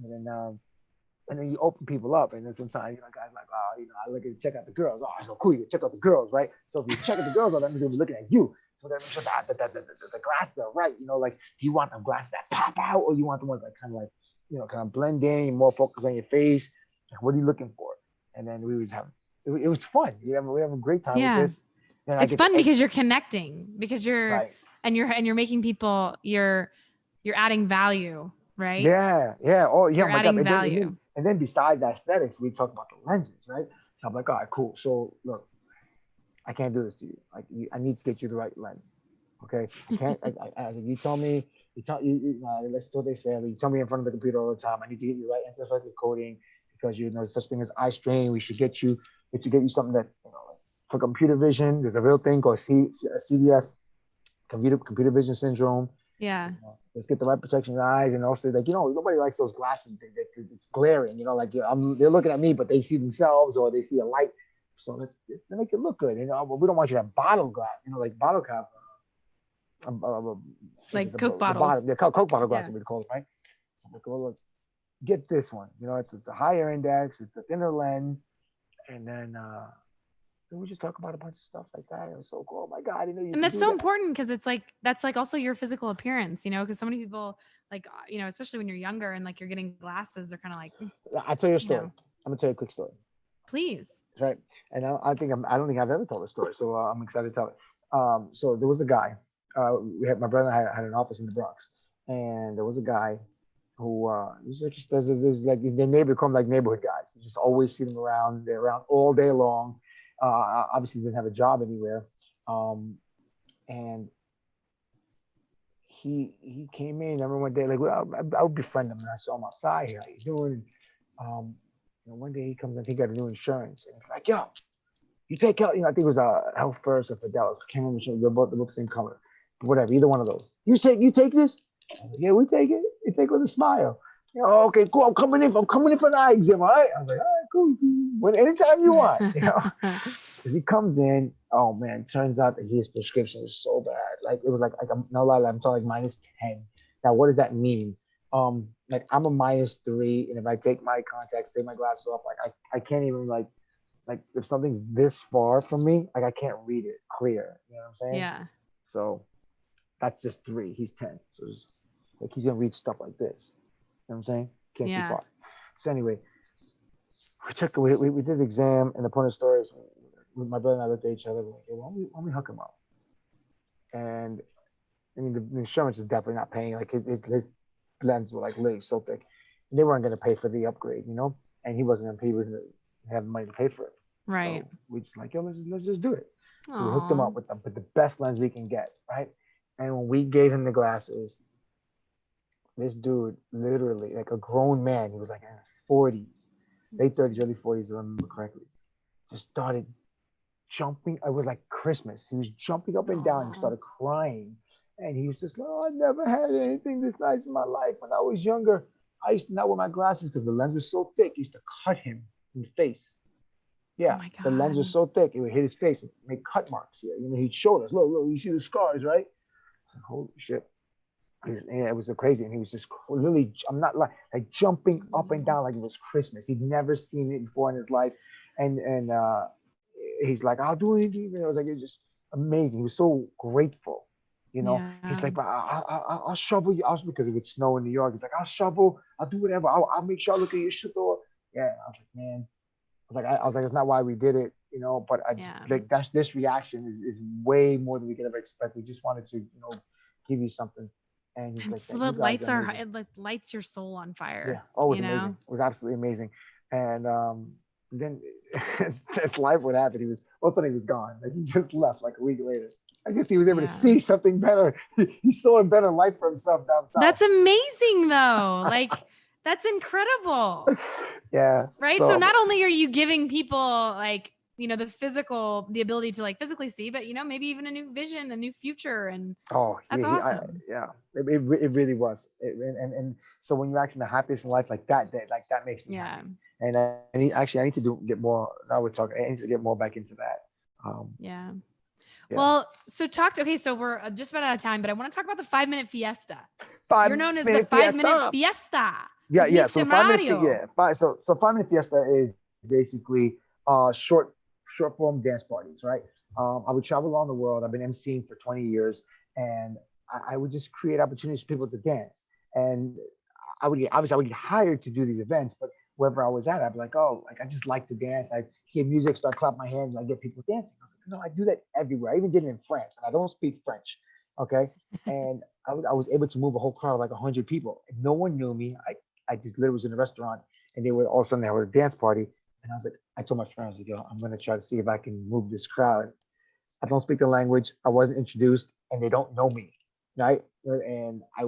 And then you open people up, and then sometimes, you know, guys like, oh, you know, I look at check out the girls. Oh, so cool, you check out the girls, right? So if you check out the girls, that means they'll be looking at you. So that makes sure that the glasses are right. You know, like, do you want them glasses that pop out, or you want the ones that kind of like, you know, kind of blend in, you're more focused on your face? Like, what are you looking for? And then we would have it was fun. We have a great time with Yeah. this. Then I It's get to fun because you're connecting, because right. you're making people, you're adding value, right? Yeah, yeah. Oh, yeah. Oh You're my God. adding value. And then besides the aesthetics, we talk about the lenses, right? So I'm like, all right, cool. So look, I can't do this to you. Like, I need to get you the right lens. Okay, I can't. I said, you tell me. Let's do what they say. You tell me in front of the computer all the time. I need to get you right anti-reflective coating because you know there's such thing as eye strain. We should get you something that's, you know, for computer vision. There's a real thing called CVS, computer vision syndrome. Yeah. You know, let's get the right protection in the eyes, and also like, you know, nobody likes those glasses. It's glaring. You know, like, they're looking at me, but they see themselves or they see a light. So let's make it look good. You know, we don't want you to have bottle glass. You know, like bottle cap. Like The Coke bottles. bottom, the Coke bottle glass, Yeah. we call it, right? So I'm like, well, look, get this one. You know, it's a higher index, it's a thinner lens, and then we just talk about a bunch of stuff like that. It was so cool. Oh my God, you know, you And could that's do so that. important because it's like, that's like also your physical appearance, you know, because so many people, like, you know, especially when you're younger and like you're getting glasses, they're kind of like, I'll tell you a you story. know, I'm gonna tell you a quick story. please. That's right. And I don't think I've ever told a story, so I'm excited to tell it. So there was a guy. My brother and I had an office in the Bronx, and there was a guy who he's like, just there's like the neighbor call them like neighborhood guys. You just always see them around. They're around all day long. Obviously didn't have a job anywhere, and he came in. I remember one day, like, well, I would befriend him, and I saw him outside here. How you doing? Um, one day he comes in, he got a new insurance, and it's like, yo, you take out, you know, I think it was Health First or Fidelis. I can't remember. They're both the same color, but whatever. Either one of those. You take this? Yeah, we take it. We take it with a smile. You know, okay, cool. I'm coming in for an eye exam. All right. I was like, all right, cool. Anytime you want. You know, because he comes in. Oh man, turns out that his prescription was so bad. Like, it was like I'm no lie, I'm talking like -10. Now, what does that mean? Like, I'm a -3, and if I take my contacts, take my glasses off, like I can't even like if something's this far from me, like I can't read it clear. You know what I'm saying? Yeah. So that's just 3. He's 10. So it's like he's gonna read stuff like this. You know what I'm saying? Can't see Yeah. far. So anyway, we did the exam, and the point of the story is, my brother and I looked at each other. We're like, hey, why don't we hook him up? And I mean, the insurance is definitely not paying. Like, his lenses were like literally so thick, and they weren't going to pay for the upgrade, you know. And he wasn't going to pay. He wouldn't have money to pay for it. Right. So we just like, yo, let's just do it. So we hooked him Aw. up with the best lens we can get, right? And when we gave him the glasses, this dude, literally like a grown man, he was like in his 40s, late 30s, early 40s, if I remember correctly, just started jumping. It was like Christmas. He was jumping up and down. He Aw. started crying. And he was just like, oh, I never had anything this nice in my life. When I was younger, I used to not wear my glasses because the lens was so thick. It used to cut him in the face. Oh Yeah, my the lens was God. so thick, it would hit his face and make cut marks here. You know, he'd showed us, look, you see the scars, right? I said, holy shit. It was so crazy. And he was just really, I'm not like jumping up and down like it was Christmas. He'd never seen it before in his life. And he's like, I'll do anything. I was like, it's just amazing. He was so grateful. You know, Yeah. he's like, but I'll shovel you. Because it would snow in New York. He's like, I'll shovel. I'll do whatever. I'll make sure I look at your shit door. Yeah. I was like, man. I was like, it's not why we did it, you know. But I just like this reaction is way more than we could ever expect. We just wanted to, you know, give you something. And he's And like, "That you what guys are lights are, amazing." it like lights your soul on Yeah. fire, Oh, it was you amazing. know? It was absolutely amazing. And then as life would happen, he was all of a sudden he was gone. Like he just left like a week later. I guess he was able to Yeah. see something better. He saw a better life for himself down That's south. amazing though. Like that's incredible. Yeah. Right? So So not only are you giving people like, the ability to like physically see, but maybe even a new vision, a new future. And oh that's yeah, awesome. yeah. It really was. And so when you're actually the happiest in life like that makes me Yeah. happy. And I need to get more. Now we're talking. I need to get more back into that. Um, Yeah. yeah. Well, okay, so we're just about out of time, but I want to talk about the 5 minute fiesta. five You're known as the minute 5 minute fiesta. fiesta Yeah, with yeah. So Mr. the 5 minute Mario. so 5 minute fiesta is basically short form dance parties, right? I would travel around the world. I've been emceeing for 20 years, and I would just create opportunities for people to dance. And I would get hired to do these events, but wherever I was at, I'd be like, oh, like I just like to dance. I hear music, start clapping my hands, and I get people dancing. I was like, no, I do that everywhere. I even did it in France, and I don't speak French. Okay, and I was able to move a whole crowd of like 100 people, and no one knew me. I just literally was in a restaurant, and they were all of a sudden they were a dance party, and I was like, I told my friend, I was like, yo, I'm gonna try to see if I can move this crowd. I don't speak the language. I wasn't introduced, and they don't know me, right? And I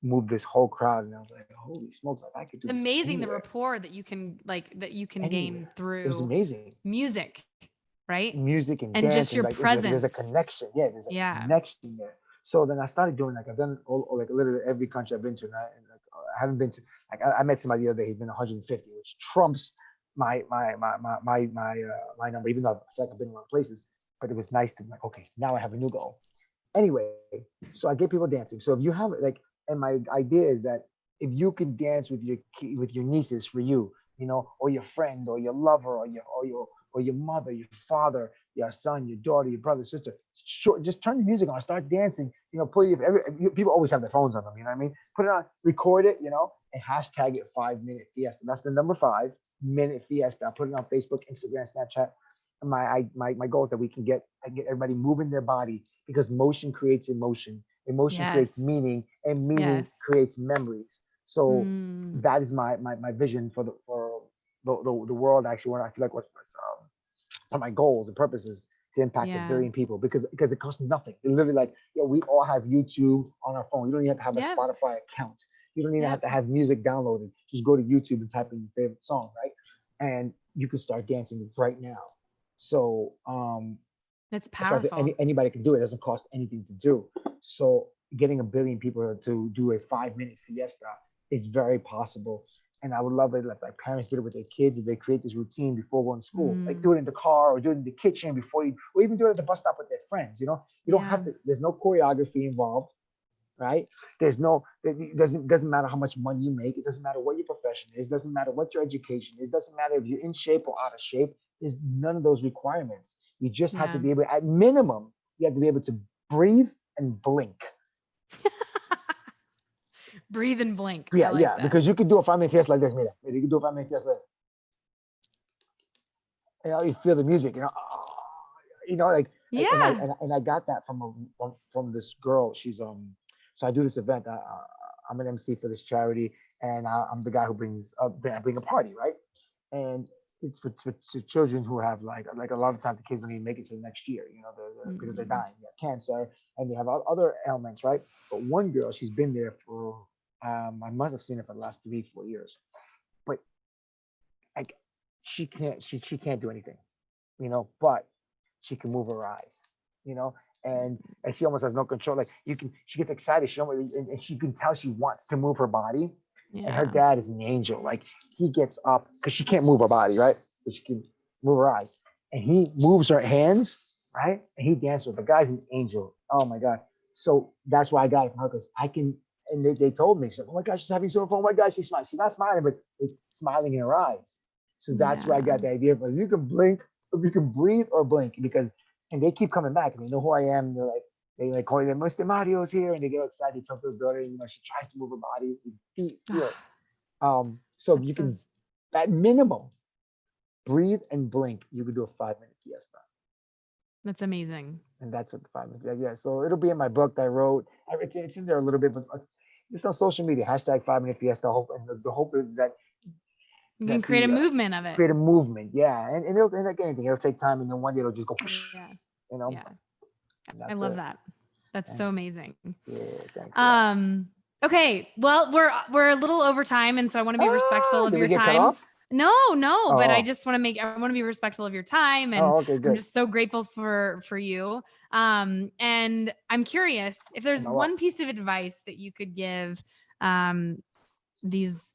moved this whole crowd, and I was like, holy smokes, like I could do It's this amazing the anywhere, rapport that you can gain anywhere. It was through amazing. music, right? Music and And dance, just and your like there's a presence. connection. Yeah, there's a Yeah. connection there. So then I started doing like I've done like literally every country I've been to, and like I haven't been to like I met somebody the other day. He's been 150, which trumps my number. Even though I feel like I've been a lot of places, but it was nice to be like, okay, now I have a new goal. Anyway, so I get people dancing. So if you have like, and my idea is that if you can dance with with your nieces for you, or your friend, or your lover, or your mother, your father, your son, your daughter, your brother, sister, sure, just turn the music on, start dancing. Put it. People always have their phones on them. You know what I mean? Put it on, record it. And hashtag it 5 minute fiesta. That's the number 5 minute fiesta. I put it on Facebook, Instagram, Snapchat. My goal is that we can get everybody moving their body because motion creates emotion. Emotion creates Yes. meaning, and meaning Yes. creates memories. So Mm. that is my vision for the world. Actually, what I feel like was one of my goals and purposes to impact a Yeah. billion people because it costs nothing. It literally like we all have YouTube on our phone. You don't even have to have a Yeah. Spotify account. You don't even have Yep. to have music downloaded. Just go to YouTube and type in your favorite song, right? And you can start dancing right now. So It's that's why I think powerful. anybody can do it. It doesn't cost anything to do. So getting a billion people to do a 5 minute fiesta is very possible. And I would love it if like parents did it with their kids, if they create this routine before going to school, like Mm. do it in the car or do it in the kitchen before you, or even do it at the bus stop with their friends. You don't Yeah. have to. There's no choreography involved, right? It doesn't matter how much money you make. It doesn't matter what your profession is. It doesn't matter what your education is. It doesn't matter if you're in shape or out of shape. There's none of those requirements. You just have to Yeah. be able, at minimum, you have to be able to breathe and blink. Breathe and blink. I Yeah, like yeah, that. because you could do a 5 minute fiesta like this. Mira, you can do a 5 minute fiesta like, you feel the music, like, Yeah. and I got that from this girl. She's so I do this event. I'm an MC for this charity, and I'm the guy who I bring a party, right? And it's for children who have like a lot of times the kids don't even make it to the next year, because they're Mm. dying, they have cancer, and they have other ailments, right? But one girl, she's been there for I must have seen her for the last 3 4 years, but like she can't do anything, but she can move her eyes, you know, and she almost has no control. Like she gets excited. And she can tell she wants to move her body. And her Yeah. dad is an angel. Like he gets up because she can't move her body, right? But she can move her eyes, and he moves her hands, right? And he dances with the guy's an angel. Oh my god! So that's why I got it from her because I can. And they told me, so, oh my gosh, she's having so much fun. Oh my gosh, she's smiling. She's not smiling, but it's smiling in her eyes. So that's where I Yeah. got the idea. But you can blink, if you can breathe or blink, because and they keep coming back and they know who I am. They like call them Mr. Mario's here, and they get excited. Talk to his daughter, she tries to move her body. You feel it. So That's you so can, at minimum, breathe and blink. You can do a 5 minute fiesta. that's amazing. And that's what the 5 minutes. Yeah. So it'll be in my book that I wrote. It's in there a little bit, but it's on social media. Hashtag 5 minute Fiesta. Hope, and the hope is that You can that create a the movement of it. create a movement. Yeah, and it'll, and like anything, it'll take time, and then one day it'll just go. Yeah. You know, Yeah. and I that's love it. that. That's so Thanks. amazing. Yeah, thanks a lot. Okay. Well, we're a little over time, and so I want to be respectful of Did we your get cut time. off? No, but I Oh, just want to be respectful of your time, and oh, okay, I'm good. just so grateful for you. And I'm curious if there's Am I well? one piece of advice that you could give these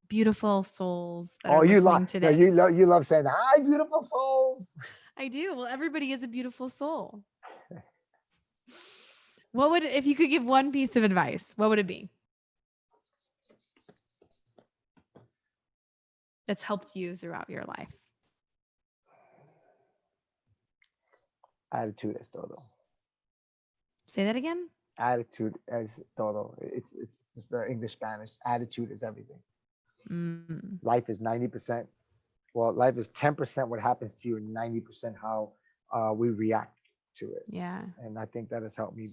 beautiful souls that Oh, are listening today. you love saying that. Hi, beautiful souls. I do. Well, everybody is a beautiful soul. What would, if you could give one piece of advice, what would it be? That's helped you throughout your life. Attitude es todo. Say that again. Attitude es todo. It's the English Spanish. Attitude is everything. Life is 90%. Well, life is 10% what happens to you, and 90% how we react to it. Yeah. And I think that has helped me,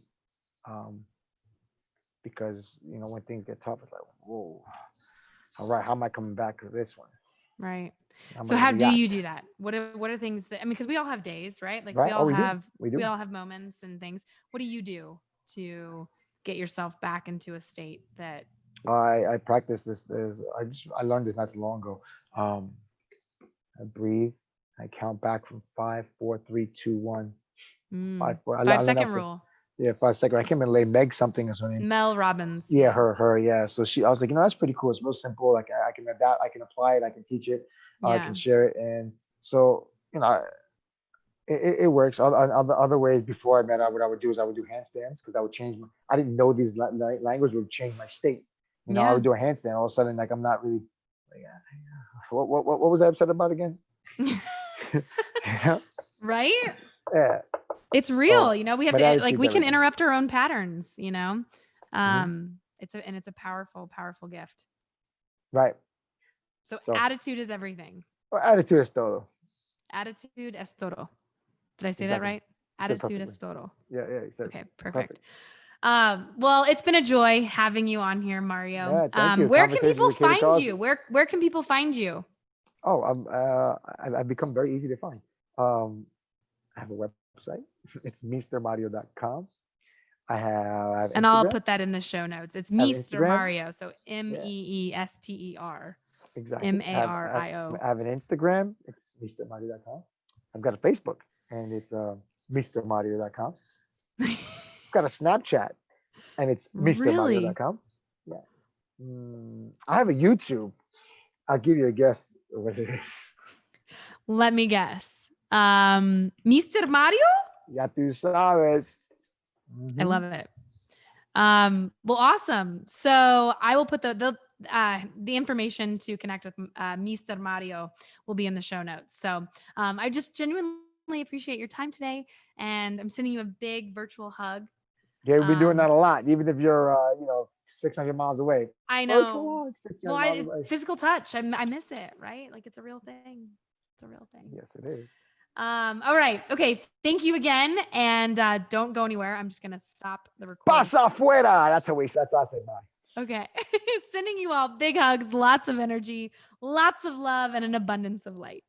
because when things get tough, it's like, whoa, all right, how am I coming back to this one? Right. I'm So gonna how do you react. do that? What are things that, I mean, because we all have days, right? Like Right? Oh, we do. We we do. all have moments and things. What do you do to get yourself back into a state that I practice this. I learned this not too long ago. I breathe. I count back from 5, 4, 3, 2, 1. 5, 4. I 5 learned that second from, rule? yeah, 5 seconds. I can't remember, lay Meg something is her name. Mel Robbins. Yeah, her. Yeah. So I was like, that's pretty cool. It's real simple. Like I can adapt. I can apply it. I can teach it. I can Yeah. share it. And so it works. Other ways before I met her, what I would do is I would do handstands, because I would change I didn't know these language would change my state. I Yeah. would do a handstand. All of a sudden, like I'm not really. Like, what was I upset about again? Right? Yeah. It's real. We have but to, like, attitude's we can everything. interrupt our own patterns, Mhm. it's a powerful, powerful gift. Right. So attitude is everything. Well, attitude es todo. Attitude es todo. Did I say that Exactly. right? You said Attitude es perfectly. todo. Yeah, you said Okay, it. perfect. Well, it's been a joy having you on here, Mario. Yeah, thank you. Where can Conversations people with Katie find Carlson. you? Where can people find you? Oh, I've become very easy to find. I have a website. It's meestermario.com. I have And Instagram. I'll put that in the show notes. It's Meester Mario. So MEESTER. Exactly. MARIO. I have an Instagram. It's meestermario.com. I've got a Facebook, and it's meestermario.com. I've got a Snapchat, and it's meestermario.com. Yeah. I have a YouTube. I'll give you a guess what it is. Let me guess. Mr. Mario? Ya tú sabes. I love it. Well, awesome. So I will put the information to connect with Mr. Mario will be in the show notes. So I just genuinely appreciate your time today, and I'm sending you a big virtual hug. Yeah, we've been doing that a lot, even if you're 600 miles away. I know. Well, physical touch. I miss it, right? Like, it's a real thing. It's a real thing. Yes, it is. All right. Okay. Thank you again. And don't go anywhere. I'm just going to stop the recording. Pasa afuera. That's how I say bye. Okay. Sending you all big hugs, lots of energy, lots of love, and an abundance of light.